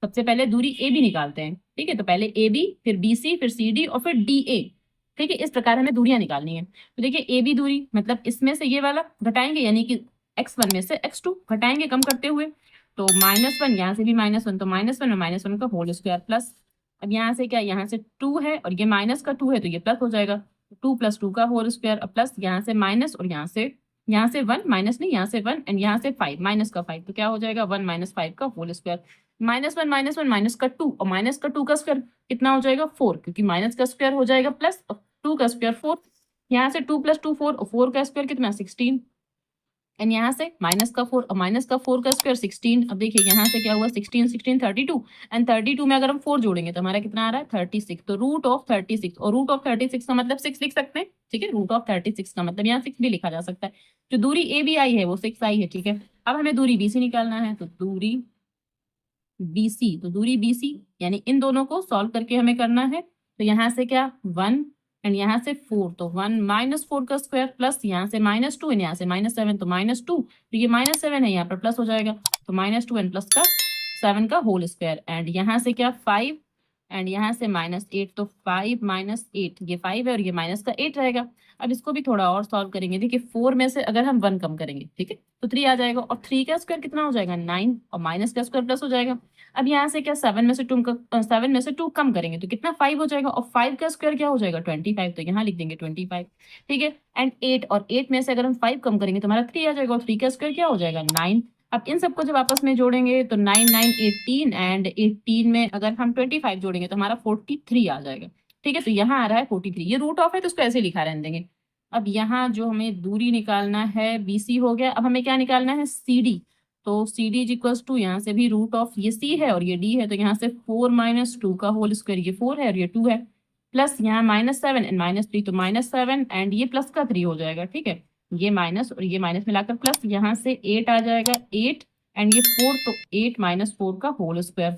सबसे पहले दूरी AB निकालते हैं। ठीक है, तो पहले AB, फिर BC, फिर CD और फिर DA। ठीक है, इस प्रकार हमें दूरियां निकालनी है। तो देखिए AB दूरी मतलब इसमें से ये वाला घटाएंगे, यानी कि x1 में से x2 घटाएंगे कम करते हुए, तो -1, यहाँ से भी -1, तो -1 और -1 का होल स्क्वायर प्लस, अब यहाँ से क्या, यहाँ से 2 है और ये माइनस का 2 है तो ये प्लस हो जाएगा, 2 + 2 का होल स्क्वायर, अब प्लस यहाँ से माइनस और यहाँ से 1, माइनस नहीं, यहाँ से 1 एंड यहाँ से 5, माइनस का 5, तो क्या हो जाएगा 1 - 5 का होल स्क्वायर, -1 माइनस का 2 और माइनस का 2 का स्क्वायर कितना हो जाएगा 4, क्योंकि माइनस का स्क्वायर हो जाएगा प्लस और 2 का स्क्वायर 4, यहाँ से 2 + 2 4 और 4 का स्क्वायर कितना 16, एंड यहाँ से माइनस का 4 और माइनस का 4 का स्क्वायर 16। अब देखिए यहाँ से क्या हुआ 16 16 32, एंड 32 में अगर हम 4 जोड़ेंगे तो हमारा कितना आ रहा है 36, तो रूट ऑफ 36, और रूट ऑफ 36 का मतलब 6 लिख सकते हैं। ठीक है, रूट ऑफ 36 का मतलब यहाँ 6 भी लिखा जा सकता है। जो दूरी ए बी आई है वो 6 आई है। ठीक है, अब हमें दूरी BC निकालना है, तो दूरी BC, तो दूरी BC यानी इन दोनों को सॉल्व करके हमें करना है, तो यहाँ से क्या 1 एंड यहाँ से 4, तो 1 - 4 का स्क्वायर प्लस यहाँ से -2 एंड यहाँ से -7, तो -2, तो ये -7 है यहाँ पर प्लस हो जाएगा, तो -2 एंड प्लस का 7 का होल स्क्वायर, एंड यहाँ से क्या 5 एंड यहाँ से -8, तो 5 - 8, ये 5 है और ये माइनस का 8 रहेगा। अब इसको भी थोड़ा और सॉल्व करेंगे, देखिए 4 में से अगर हम 1 कम करेंगे, ठीक है, तो 3 आ जाएगा, और 3 का स्क्वायर कितना हो जाएगा 9, और माइनस का स्क्वायर प्लस हो जाएगा। अब यहाँ से क्या 7 में से 2 कम करेंगे तो कितना 5 हो जाएगा, और 5 का स्क्वायर क्या हो जाएगा 25, तो यहाँ लिख देंगे 25। ठीक है, एंड 8, और 8 में से अगर हम 5 कम करेंगे तो हमारा 3 आ जाएगा, और 3 का स्क्वायर क्या हो जाएगा 9। अब इन सबको जब आपस में जोड़ेंगे तो 9 9 18, एंड 18 में अगर हम 25 जोड़ेंगे तो हमारा 43 आ जाएगा। ठीक है, तो यहाँ आ रहा है 43, ये रूट ऑफ है तो उसको ऐसे लिखा रहने देंगे। अब यहाँ जो हमें दूरी निकालना है BC हो गया, अब हमें क्या निकालना है CD, तो CD इक्वल्स टू, यहाँ से भी रूट ऑफ, ये C है और ये D है, तो यहाँ से 4 - 2 का होल स्क्वायर, ये 4 है और ये 2 है, प्लस यहाँ -7 एंड -3, तो -7 एंड ये प्लस का 3 हो जाएगा। ठीक है, ये माइनस और ये माइनस मिलाकर प्लस, यहाँ से 8 आ जाएगा 8 एंड ये 4, तो 8 - 4 का होल स्क्वायर।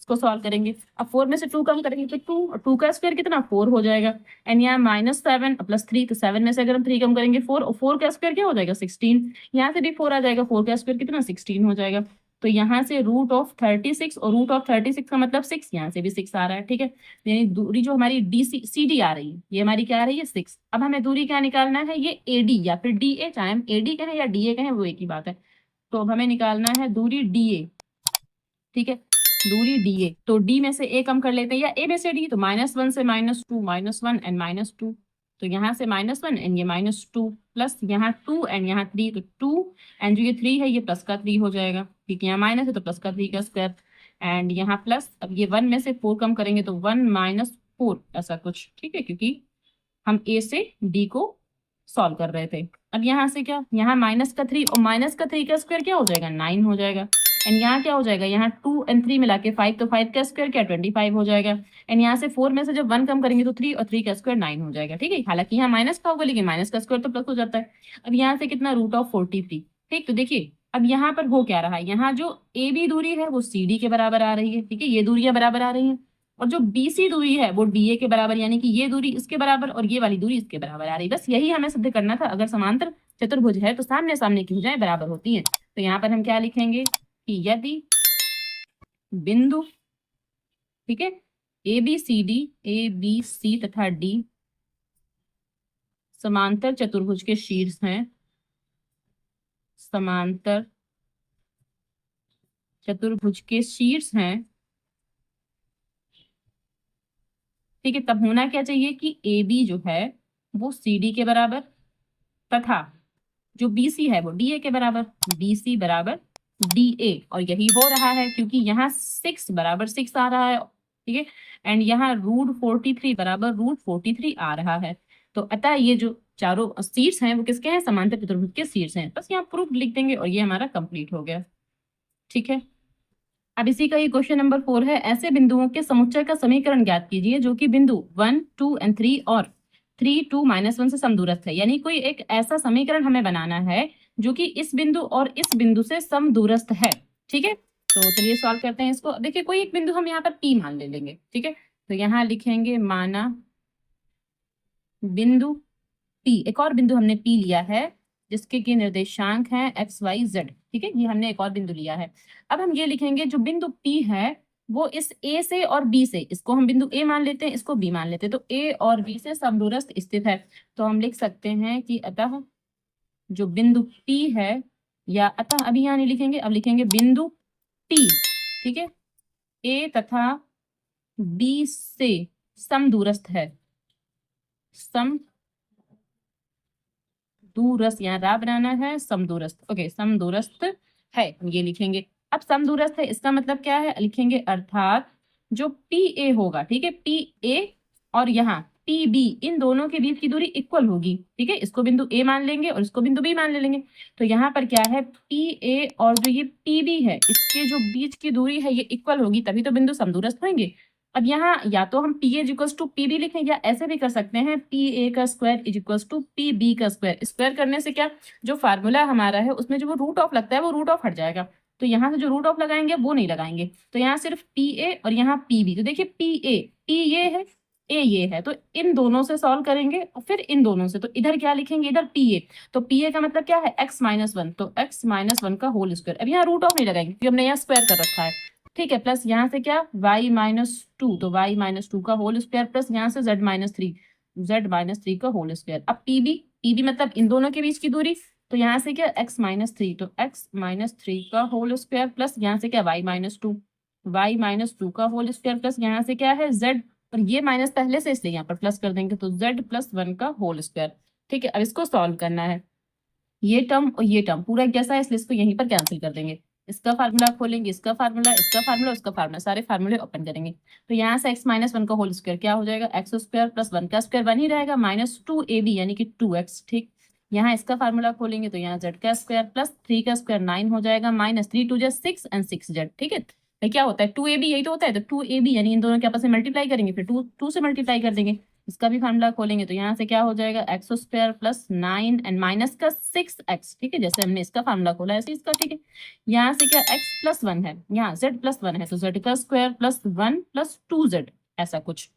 इसको सॉल्व करेंगे, अब 4 में से 2 कम करेंगे तो 2, और 2 का स्क्वायर कितना 4 हो जाएगा, एंड यहाँ -7 प्लस 3, तो 7 में से अगर हम 3 कम करेंगे 4, और 4 का स्क्वायर क्या हो जाएगा 16, यहाँ से भी 4 आ जाएगा, 4 का स्क्वायर कितना 16 हो जाएगा, तो यहाँ से रूट ऑफ 36, और रूट ऑफ 36 का मतलब 6, यहाँ से भी 6 आ रहा है। ठीक है, यानी दूरी जो हमारी CD आ रही है, ये हमारी क्या आ रही है 6। अब हमें दूरी क्या निकालना है, ये AD या फिर DA, चाहे हम AD कहें या DA कहें वो एक ही बात है। तो अब हमें निकालना है दूरी DA। ठीक है, दूरी DA, तो D में से A कम कर लेते हैं, या A में से D, तो -1 से -2, -1 एंड -2, तो यहाँ से -1 एंड ये -2, प्लस यहाँ 2 एंड यहाँ 3, तो 2 एंड जो ये 3 है ये प्लस का 3 हो जाएगा, क्योंकि यहाँ माइनस है तो प्लस का 3 का स्क्वायर, एंड यहाँ प्लस, अब ये 1 में से 4 कम करेंगे तो 1 - 4 ऐसा कुछ। ठीक है, क्योंकि हम A से D को सॉल्व कर रहे थे। अब यहाँ से क्या, यहाँ -3 और -3 का स्क्वायर क्या हो जाएगा 9 हो जाएगा, एंड यहाँ क्या हो जाएगा, यहाँ 2 एंड 3 मिला के 5, तो 5 का स्क्वायर क्या 25 हो जाएगा, एंड यहाँ से 4 में से जब 1 कम करेंगे तो 3, और 3 का स्क्वायर 9 हो जाएगा। ठीक है, हालांकि यहाँ माइनस का होगा लेकिन माइनस का स्क्वायर तो प्लस हो जाता है। अब यहाँ से कितना रूट ऑफ 43। ठीक, तो देखिए अब यहाँ पर हो क्या रहा है, यहाँ जो AB दूरी है वो CD के बराबर आ रही है। ठीक है, ये दूरियां बराबर आ रही हैं, और जो BC दूरी है वो DA के बराबर, यानी कि ये दूरी इसके बराबर और ये वाली दूरी इसके बराबर आ रही है। बस यही हमें सिद्ध करना था, अगर समांतर चतुर्भुज है तो सामने सामने की भुजाएं बराबर होती हैं। तो यहाँ पर हम क्या लिखेंगे कि यदि बिंदु, ठीक है, ABC तथा D समांतर चतुर्भुज के शीर्ष हैं, समांतर चतुर्भुज के शीर्ष हैं। ठीक है, तब होना क्या चाहिए कि AB जो है वो CD के बराबर, तथा जो BC है वो DA के बराबर, BC बराबर DA, और यही हो रहा है क्योंकि यहाँ 6 बराबर 6 आ रहा है। ठीक है, एंड यहाँ √43 बराबर √43 आ रहा है, तो अतः ये जो चारों शीर्ष हैं वो किसके हैं, समांतर चतुर्भुज के शीर्ष हैं। बस यहाँ प्रूफ लिख देंगे और ये हमारा कंप्लीट हो गया। ठीक है, अब इसी का ये क्वेश्चन नंबर 4 है, ऐसे बिंदुओं के समुच्चय का समीकरण ज्ञात कीजिए जो कि बिंदु 1 2 एंड 3 और 3 2 -1 से समदूरस्थ है। यानी कोई एक ऐसा समीकरण हमें बनाना है जो कि इस बिंदु और इस बिंदु से समदूरस्थ है। ठीक है, तो चलिए सॉल्व करते हैं इसको। देखिए कोई एक बिंदु हम यहाँ पर P मान ले लेंगे, ठीक है। तो यहाँ लिखेंगे माना बिंदु P, एक और बिंदु हमने P लिया है जिसके की निर्देशांक हैं एक्स वाई जेड, ठीक है। ये हमने एक और बिंदु लिया है। अब हम ये लिखेंगे जो बिंदु P है वो इस A से और B से, इसको हम बिंदु A मान लेते हैं, इसको B मान लेते हैं, तो A और B से समदूरस्थ स्थित है। तो हम लिख सकते हैं कि अतः जो बिंदु P है, या अतः अभी यहाँ नहीं लिखेंगे, अब लिखेंगे बिंदु P, ठीक है, A तथा B से समदूरस्थ है, समदूरस्थ, यहाँ रा बनाना है, समदूरस्थ, ओके, समदूरस्थ है, हम ये लिखेंगे। अब समदूरस्थ है इसका मतलब क्या है, लिखेंगे अर्थात जो PA होगा, ठीक है, PA और यहाँ PB, इन दोनों के बीच की दूरी इक्वल होगी, ठीक है। इसको बिंदु A मान लेंगे और इसको बिंदु B मान ले लेंगे। तो यहाँ पर क्या है, PA और जो ये PB है इसके जो बीच की दूरी है ये इक्वल होगी, तभी तो बिंदु समदूरस्थ होंगे। अब यहाँ या तो हम PA इक्वल्स टू PB लिखें, या ऐसे भी कर सकते हैं PA का square is equals to PB का स्क्वायर। स्क्वायर करने से क्या, जो फार्मूला हमारा है उसमें जो वो रूट ऑफ लगता है वो रूट ऑफ हट जाएगा। तो यहाँ से जो रूट ऑफ लगाएंगे वो नहीं लगाएंगे, तो यहाँ सिर्फ PA और यहाँ PB। तो देखिए P ये है, A ये है, तो इन दोनों से सॉल्व करेंगे और फिर इन दोनों से। तो इधर क्या लिखेंगे, इधर PA, तो PA का मतलब क्या है x-1, तो x-1 का होल स्क्वायर। अब यहाँ रूट ऑफ नहीं लगाएंगे क्योंकि हमने यहाँ स्क्वायर कर रखा है, ठीक है। प्लस यहाँ से क्या y-2, तो y-2 का होल स्क्वायर, प्लस यहाँ से z-3 का होल स्क्वायर। अब PB मतलब इन दोनों के बीच की दूरी, तो यहाँ से क्या x-3, तो x-3 का होल स्क्वायर, प्लस यहाँ से क्या y-2 का होल स्क्वायर, प्लस यहाँ से क्या है z, और ये माइनस पहले से इसलिए यहाँ पर प्लस कर देंगे, तो z+1 का होल स्क्वायर, ठीक है। अब इसको सॉल्व करना है, ये टर्म और ये टर्म पूरा एक जैसा है इसलिए इसको यहीं पर कैंसिल कर देंगे। इसका फार्मूला खोलेंगे, इसका फार्मूला, इसका फार्मूला, उसका फार्मूला, सारे फार्मूले ओपन करेंगे। तो यहाँ से x-1 का होल स्क्वायर क्या हो जाएगा, x स्क्वायर प्लस 1 का स्क्वायर 1 ही रहेगा, -2ab यानी कि 2x, ठीक। यहाँ इसका फार्मूला खोलेंगे तो यहाँ z का स्क्वायर प्लस 3 का स्क्वायर 9 हो जाएगा, -3 2 6 एंड 6z, ठीक है। तो क्या होता है 2ab, यही तो होता है, तो 2ab यानी इन दोनों के आपस में मल्टीप्लाई करेंगे, फिर 2 से मल्टीप्लाई कर देंगे। इसका भी फार्मूला खोलेंगे तो यहाँ से क्या हो जाएगा x square plus 9 and minus का 6x, ठीक है, जैसे हमने इसका फार्मूला खोला ऐसे इसका, ठीक है। यहाँ से क्या x+1 है, यहाँ z+1 है, तो z का स्क्वायर प्लस 1 प्लस 2z, ऐसा कुछ,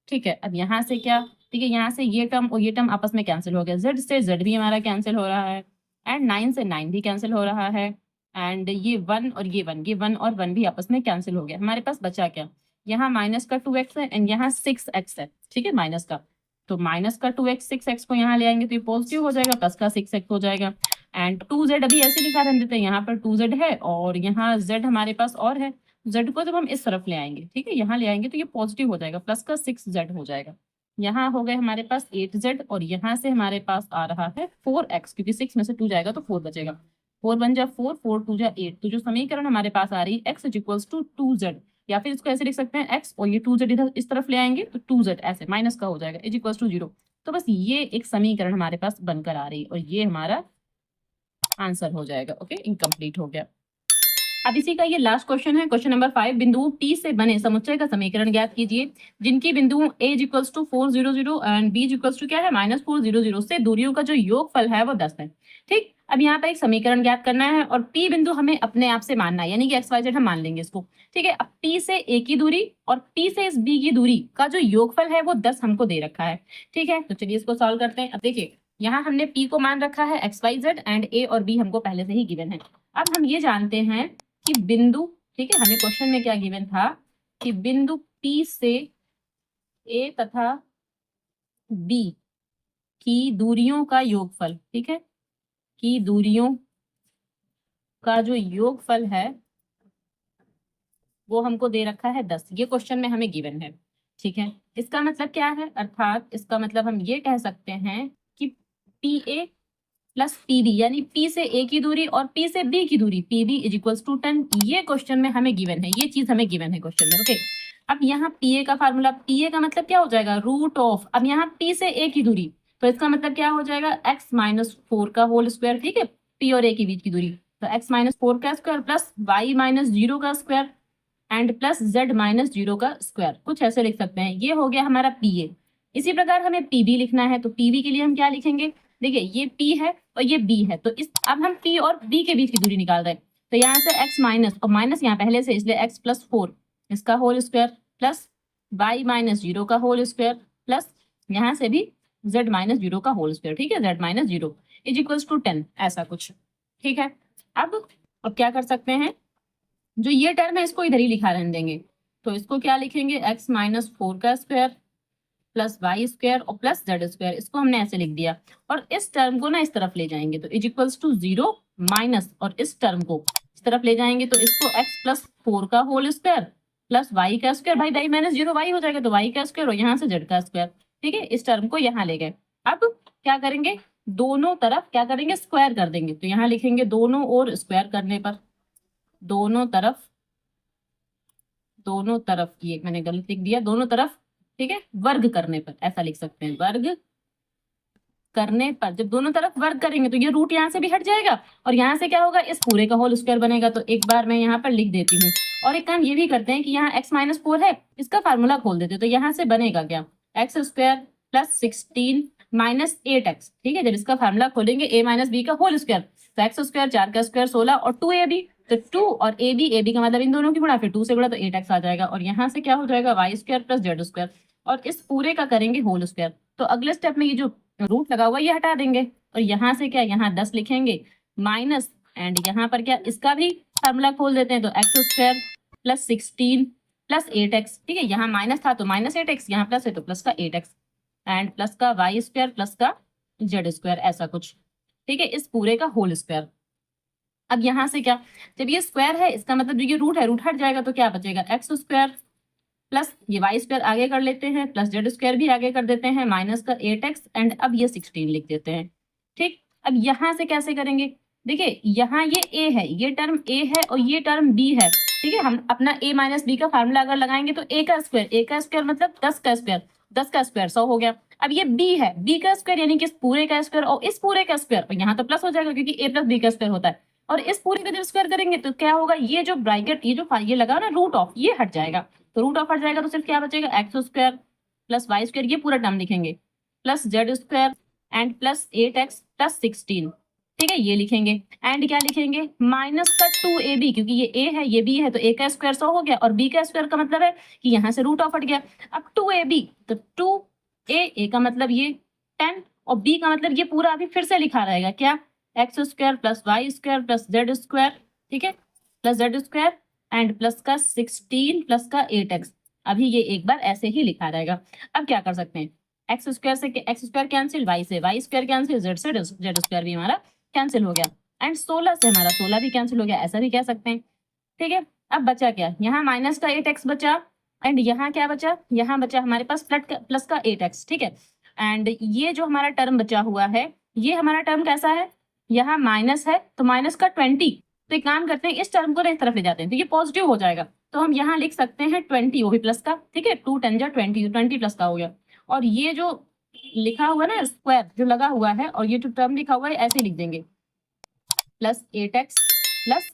ठीक है। अब यहाँ से क्या, ठीक है, यहाँ से ये टर्म और ये टर्म आपस में कैंसिल हो गया, z से z भी हमारा कैंसिल हो रहा है, एंड 9 से 9 भी कैंसिल हो रहा है, एंड ये 1 और ये 1 और 1 भी आपस में कैंसिल हो गया। हमारे पास बचा क्या, यहाँ माइनस का 2x है एंड यहाँ 6x है, ठीक है, माइनस का, तो माइनस का 2x 6x को यहाँ ले आएंगे तो ये पॉजिटिव हो जाएगा, प्लस का 6x हो जाएगा, एंड 2z अभी ऐसे लिखा रहने देते हैं, यहाँ पर 2z है और यहाँ z हमारे पास और है, z को जब हम इस तरफ ले आएंगे, ठीक है, यहाँ ले आएंगे तो ये पॉजिटिव हो जाएगा, प्लस का 6z हो जाएगा। यहाँ हो गए हमारे पास 8z और यहाँ से हमारे पास आ रहा है 4x, क्योंकि 6 में से 2 जाएगा तो 4 बचेगा, 4 1 जा 4, 4 2 जा 8। तो जो समीकरण हमारे पास आ रही है x इक्वल्स टू 2z, या फिर इसको ऐसे लिख सकते हैं x और ये 2z इधर इस तरफ ले आएंगे तो 2z ऐसे माइनस का हो जाएगा, इज इक्वल्स टू 0। तो बस ये एक समीकरण हमारे पास बनकर आ रही है और ये हमारा आंसर हो जाएगा, ओके, इनकम्प्लीट हो गया। अब इसी का ये लास्ट क्वेश्चन है, क्वेश्चन नंबर 5, बिंदुओं P से बने समुच्चय का समीकरण ज्ञात कीजिए जिनकी बिंदुओं A equals to 4 0 0 and B equals to क्या है -4 0 0 से दूरियों का जो योगफल है वो 10 है, ठीक। अब यहाँ पर एक समीकरण ज्ञात करना है और P बिंदु हमें अपने आप से मानना है, यानी कि XYZ हम मान लेंगे इसको, ठीक है। अब P से A की दूरी और P से इस B की दूरी का जो योगफल है वो 10 हमको दे रखा है, ठीक है। तो चलिए इसको सॉल्व करते हैं। अब देखिए यहाँ हमने P को मान रखा है XYZ एंड A और B हमको पहले से ही गिवन है। अब हम ये जानते हैं कि बिंदु, ठीक है, हमें क्वेश्चन में क्या गिवन था कि बिंदु P से A तथा B की दूरियों का योगफल, ठीक है, की दूरियों का जो योगफल है वो हमको दे रखा है 10, ये क्वेश्चन में हमें गिवन है, ठीक है। इसका मतलब क्या है, अर्थात इसका मतलब हम ये कह सकते हैं कि PA प्लस PB यानी P से A की दूरी और P से B की दूरी PB इज इक्वल्स टू 10, ये क्वेश्चन में हमें गिवन है, ये चीज हमें गिवन है क्वेश्चन में, ओके। अब यहाँ PA का फार्मूला, PA का मतलब क्या हो जाएगा रूट ऑफ, अब यहाँ P से A की दूरी, तो इसका मतलब क्या हो जाएगा x-4 का होल स्क्वायर, ठीक है, P और A के बीच की दूरी, तो x-4 का स्क्वायर प्लस y-0 का स्क्वायर एंड प्लस z-0 का स्क्वायर, कुछ ऐसे लिख सकते हैं। ये हो गया हमारा PA। इसी प्रकार हमें PB लिखना है, तो PB के लिए हम क्या लिखेंगे, देखिए ये P है और ये B है, तो इस अब हम P और B के बीच की दूरी निकाल रहे हैं, तो यहाँ से x माइनस, और माइनस यहाँ पहले से, इसलिए x प्लस 4 इसका whole square plus y minus 0 का होल स्क्वायर प्लस यहाँ से भी z माइनस 0 का होल स्क्वायर, ठीक है, z minus 0 is equals to 10, ऐसा कुछ, ठीक है। अब क्या कर सकते हैं, जो ये टर्म है इसको इधर ही लिखा रहने देंगे, तो इसको क्या लिखेंगे, x माइनस 4 का स्क्वायर प्लस वाई स्क्वायर और प्लस जेड स्क्वायर, इसको हमने ऐसे लिख दिया। और इस टर्म को ना इस तरफ ले जाएंगे तो इज इक्वल्स टू 0 माइनस, और इस टर्म को इस तरफ ले जाएंगे तो इसको x प्लस 4 का होल स्क्वायर प्लस वाई का स्क्वायर, भाई वाई माइनस 0 वाई हो जाएगा तो वाई का स्क्वायर, और यहाँ से जेड का स्क्वायर, ठीक है। इस टर्म को यहाँ ले गए। अब क्या करेंगे, दोनों तरफ क्या करेंगे, स्क्वायर कर देंगे, तो यहाँ लिखेंगे दोनों ओर स्क्वायर करने पर, दोनों तरफ ये मैंने गलत लिख दिया, दोनों तरफ, ठीक है, वर्ग करने पर, ऐसा लिख सकते हैं, वर्ग करने पर। जब दोनों तरफ वर्ग करेंगे तो ये रूट यहाँ से भी हट जाएगा, और यहाँ से क्या होगा, इस पूरे का होल स्क्वायर बनेगा। तो एक बार मैं यहाँ पर लिख देती हूँ। और एक काम ये भी करते हैं कि यहाँ x माइनस 4 है, इसका फार्मूला खोल देते हैं, तो यहाँ से बनेगा क्या, X square plus 16 minus 8x, ठीक है। जब इसका फार्मूला खोलेंगे a माइनस बी का होल स्क्वायर, तो एक्स स्क्वायर 4 का स्क्वायर 16 और 2ab, तो 2 और ए बी का मतलब इन दोनों की गुणा, फिर 2 से गुणा तो 8x आ जाएगा, और यहाँ से क्या हो जाएगा, Y square plus Z square, और इस पूरे का करेंगे होल स्क्वायर। तो अगले स्टेप में ये जो रूट लगा हुआ ये हटा देंगे, और यहाँ से क्या, यहाँ 10 लिखेंगे माइनस, एंड यहाँ पर क्या, इसका भी फार्मूला खोल देते हैं, तो x square plus 16 plus 8x, ठीक है, यहाँ माइनस था तो माइनस 8x, यहाँ प्लस है तो प्लस का 8x, एंड प्लस का वाई स्क्वायर प्लस का जेड स्क्वायर, ऐसा कुछ, ठीक है, इस पूरे का होल स्क्वायर। अब यहाँ से क्या, जब ये स्क्वायर है इसका मतलब जो ये रूट है, रूट हट जाएगा, तो क्या बचेगा, एक्स स्क्वायर प्लस ये वाई स्क्वायर आगे कर लेते हैं, प्लस जेड स्क्वायर भी आगे कर देते हैं, माइनस का 8x, एंड अब ये 16 लिख देते हैं, ठीक। अब यहाँ से कैसे करेंगे, देखिए यहाँ ये a है, ये टर्म a है और ये टर्म b है, ठीक है। हम अपना a माइनस बी का फार्मूला अगर लगाएंगे तो a का स्क्वायर मतलब 10 का स्क्वायर, 10 का स्क्वायर 100 हो गया। अब ये b है, b का स्क्वायर यानी कि इस पूरे का स्क्वायर और इस पूरे का स्क्वायर, और यहाँ तो प्लस हो जाएगा क्योंकि a प्लस बी का स्क्वायर होता है, और इस पूरे का जब स्क्वायर करेंगे तो क्या होगा, ये जो ब्रैकेट ये लगा ना रूट ऑफ, ये हट जाएगा, तो रूट ऑफ हट जाएगा तो सिर्फ क्या बचेगा, X square plus Y square, ये पूरा टर्म लिखेंगे, plus Z square and plus 8x plus 16, ठीक है, ये लिखेंगे। एंड क्या लिखेंगे, माइनस का 2ab, क्योंकि ये a है ये b है, तो a का स्क्वायर 100 हो गया, और b का स्क्वायर का मतलब है कि यहाँ से रूट ऑफ हट गया। अब 2ab, तो 2a का मतलब ये 10, और b का मतलब ये पूरा अभी फिर से लिखा रहेगा क्या, X square plus Y square plus Z square, ठीक है, plus Z square and plus का 16 प्लस का 8x, अभी ये एक बार ऐसे ही लिखा रहेगा। अब क्या कर सकते हैं, एक्स स्क्वायर से एक्स स्क्वायर कैंसिल, वाई से वाई स्क्वायर कैंसिल, जेड से जेड स्क्वायर भी हमारा कैंसिल हो गया, एंड 16 से हमारा 16 भी कैंसिल हो गया, ऐसा भी कह सकते हैं, ठीक है। अब बचा क्या, यहाँ माइनस का 8x बचा, एंड यहाँ क्या बचा, यहाँ बचा हमारे पास प्लस का 8x, ठीक है। एंड ये जो हमारा टर्म बचा हुआ है, ये हमारा टर्म कैसा है, यहाँ माइनस है तो माइनस का 20, तो एक काम करते हैं, इस टर्म को इस तरफ ले जाते हैं, तो ये पॉजिटिव हो जाएगा, तो हम यहाँ लिख सकते हैं 20, वो भी प्लस का, ठीक है, 2 10 जा 20, 20 प्लस का हो गया। और ये जो लिखा हुआ है ना स्क्वायर जो लगा हुआ है, और ये जो टर्म लिखा हुआ है ऐसे लिख देंगे, प्लस 8x प्लस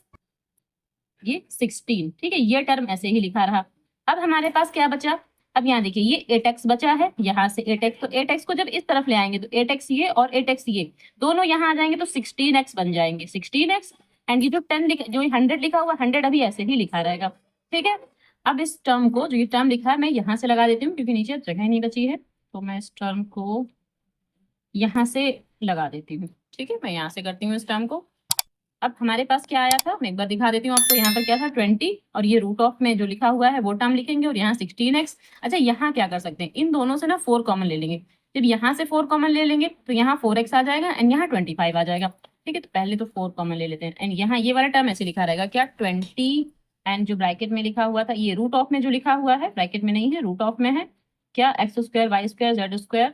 ये 16, ठीक है, ये टर्म ऐसे ही लिखा रहा। अब हमारे पास क्या बचा, अब यहाँ देखिए ये 8x बचा है, यहाँ से 8x, तो 8x को जब इस तरफ ले आएंगे तो 8x ये और 8x ये दोनों यहाँ आ जाएंगे, तो 16x बन जाएंगे, 16x, एंड ये जो 10 जो 100 लिखा हुआ 100 अभी ऐसे ही लिखा रहेगा, ठीक है। अब इस टर्म को जो ये टर्म लिखा है मैं यहाँ से लगा देती हूँ, क्योंकि नीचे जगह नहीं बची है, तो मैं इस टर्म को यहाँ से लगा देती हूँ, ठीक है, मैं यहाँ से करती हूँ इस टर्म को। अब हमारे पास क्या आया था, मैं एक बार दिखा देती हूँ आपको, यहाँ पर क्या था 20, और ये रूट ऑफ में जो लिखा हुआ है वो टर्म लिखेंगे, और यहाँ 16x। अच्छा यहाँ क्या कर सकते हैं, इन दोनों से ना 4 कॉमन ले लेंगे, जब यहाँ से 4 कॉमन ले लेंगे तो यहाँ 4x आ जाएगा, एंड यहाँ 25 आ जाएगा, ठीक है। तो पहले तो 4 कॉमन ले लेते हैं, एंड यहाँ ये वाला टर्म ऐसे लिखा रहेगा क्या, 20, एंड जो ब्रैकेट में लिखा हुआ था ये रूट ऑफ में जो लिखा हुआ है, ब्रैकेट में नहीं है रूट ऑफ में है क्या, X square Y square Z square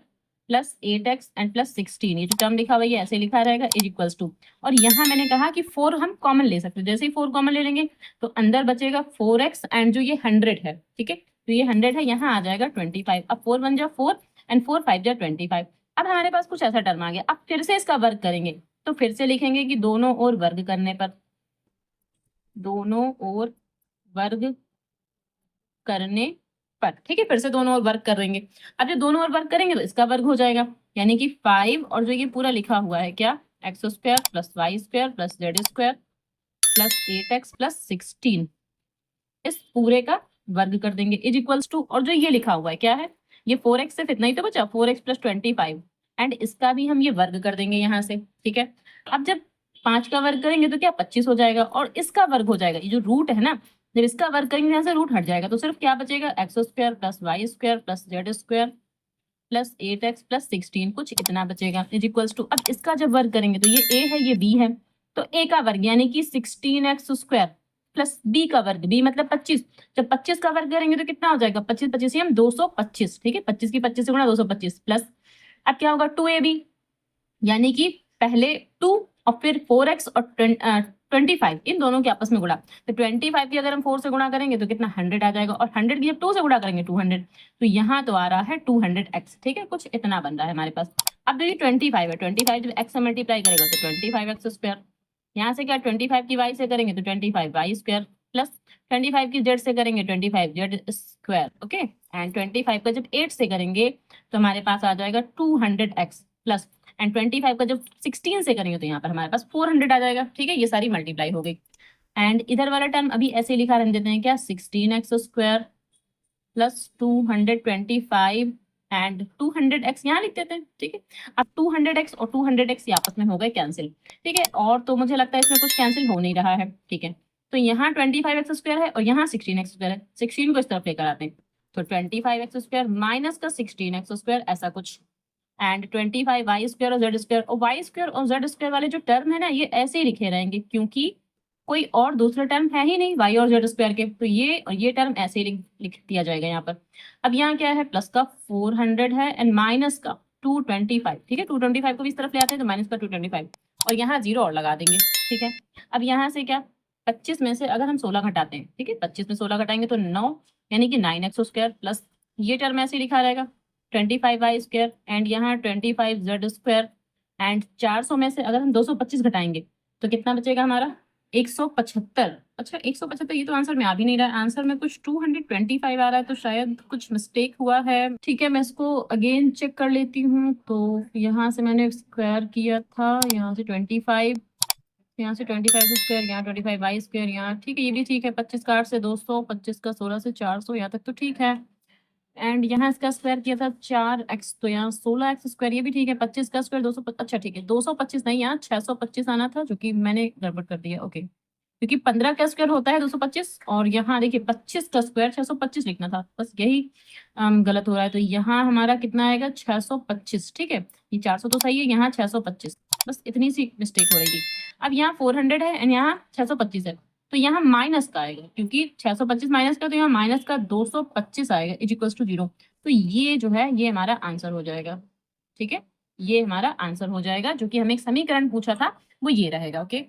plus 8x and plus 16, ये जो टर्म लिखा हुआ है ये ऐसे लिखा रहेगा, इज इक्वल्स टू, और यहाँ मैंने कहा कि 4 हम कॉमन ले सकते हैं, जैसे ही 4 कॉमन ले लेंगे तो अंदर बचेगा 4x, एंड जो ये 100 है, ठीक है, तो ये 100 है, यहाँ आ जाएगा 25, अब 4 बन जा 4 एंड 4 5 जा 25। अब हमारे पास कुछ ऐसा टर्म आ गया, अब फिर से इसका वर्ग करेंगे, तो फिर से लिखेंगे कि दोनों ओर वर्ग करने पर, दोनों ओर वर्ग करने पर, ठीक है, फिर से दोनों ओर वर्क करेंगे। अब जब दोनों ओर वर्क करेंगे तो इसका वर्ग हो जाएगा, यानी कि 5, और जो ये पूरा लिखा हुआ है क्या, X square plus Y square plus Z square plus 8x plus 16 इस पूरे का वर्ग कर देंगे इज इक्वल्स टू, और जो ये लिखा हुआ है क्या है, ये 4x सिर्फ इतना ही तो बचा, 4x प्लस 25, एंड इसका भी हम ये वर्ग कर देंगे यहाँ से, ठीक है। अब जब 5 का वर्ग करेंगे तो क्या 25 हो जाएगा, और इसका वर्ग हो जाएगा, ये जो रूट है ना, जब इसका वर्ग करेंगे यहाँ से रूट हट जाएगा, तो सिर्फ क्या बचेगा, X square plus Y square plus Z square plus 8x plus 16, कुछ इतना बचेगा इज इक्वल्स टू। अब इसका जब वर्ग करेंगे तो ये a है ये b है, तो a का वर्ग यानी कि 16x स्क्वायर प्लस b का वर्ग, b मतलब 25, जब 25 का वर्ग करेंगे तो कितना हो जाएगा, 25 25 हम 225, ठीक है, 25 की 25 से गुणा 225 प्लस, अब क्या होगा 2ab, यानी कि पहले 2 और फिर 4x और 25 इन दोनों के आपस में गुणा, तो 25 की अगर हम 4 से गुणा करेंगे तो कितना 100 आ जाएगा, और 100 की जब 2 से गुणा करेंगे 200, तो यहाँ तो आ रहा है 200x, ठीक है, कुछ इतना बन रहा है हमारे पास। अब देखिए 25 है, 25 जब x से मल्टीप्लाई करेगा तो 25x स्क्वायर, यहाँ से क्या 25 की y से करेंगे तो 25y स्क्वायर प्लस 25 की z से करेंगे 25z स्क्वायर, ओके, एंड 25 का जब 8 से करेंगे तो हमारे पास आ जाएगा 200x प्लस, एंड 25 का जब 16 से करेंगे तो यहाँ पर हमारे पास 400 आ जाएगा, ठीक है, ये सारी मल्टीप्लाई हो गई। एंड इधर वाला टर्म अभी ऐसे लिखा रहने देते हैं क्या, 16x square plus 225 and 200x यहाँ लिख देते हैं, ठीक है। अब 200x और 200x ये आपस में हो गए कैंसिल, ठीक है, और तो मुझे लगता है इसमें कुछ कैंसिल हो नहीं रहा है, ठीक है, तो यहाँ 25x स्क्वायर है और यहाँ 16x स्क्वायर है, 16 को इस तरफ लेकर आते हैं, तो 25x स्क्वायर माइनस का 16x स्क्वायर ऐसा कुछ, एंड 25 वाई स्क्वायर और जेड स्क्वायर, और वाई स्क्वायर और जेड स्क्वायर वाले जो टर्म है ना ये ऐसे ही लिखे रहेंगे, क्योंकि कोई और दूसरा टर्म है ही नहीं वाई और जेड स्क्वायर के, तो ये और ये टर्म ऐसे ही लिख दिया जाएगा यहाँ पर। अब यहाँ क्या है, प्लस का 400 है एंड माइनस का 225, ठीक है, 225 को भी इस तरफ ले आते हैं तो माइनस का 225, और यहाँ जीरो और लगा देंगे, ठीक है। अब यहाँ से क्या 25 में से अगर हम 16 घटाते हैं, ठीक है, 25 में 16 घटाएंगे तो 9, यानी कि 9x स्क्वायर प्लस ये टर्म ऐसे लिखा रहेगा 25y स्क्वायर एंड यहाँ 25z स्क्वायर, एंड 400 में से अगर हम 225 घटाएंगे तो कितना बचेगा हमारा 175। अच्छा 175, ये तो आंसर में आ भी नहीं रहा है, आंसर में कुछ 225 आ रहा है, तो शायद कुछ मिस्टेक हुआ है, ठीक है, मैं इसको अगेन चेक कर लेती हूँ। तो यहाँ से मैंने स्क्वायर किया था, यहाँ से 25, यहाँ से 25 स्क्वायर, यहाँ 25 वाई स्क्वायर, यहाँ ठीक है, ये भी ठीक है, 25 का 8 से 200, 25 का 16 से 400, यहाँ तक तो ठीक है, एंड यहाँ इसका स्क्वायर किया था 4x, तो यहाँ 16x स्क्वायर, ये भी ठीक है, 25 का स्क्वायर 200, अच्छा ठीक है 225 नहीं, यहाँ 625 आना था, जो कि मैंने गड़बड़ कर दिया, ओके, क्योंकि 15 का स्क्वायर होता है 225, और यहाँ देखिए 25 का स्क्वायर 625 लिखना था, बस यही गलत हो रहा है, तो यहाँ हमारा कितना आएगा 625, ठीक है, ये 400 तो सही है, यहाँ 625, बस इतनी सी मिस्टेक हो रही थी। अब यहाँ 400 है एंड यहाँ 625 है, तो यहाँ माइनस का आएगा, क्योंकि 625 माइनस का, तो यहाँ माइनस का 225 आएगा इज इक्वल्स टू 0, तो ये जो है ये हमारा आंसर हो जाएगा, ठीक है, ये हमारा आंसर हो जाएगा, जो कि हमें एक समीकरण पूछा था वो ये रहेगा, ओके।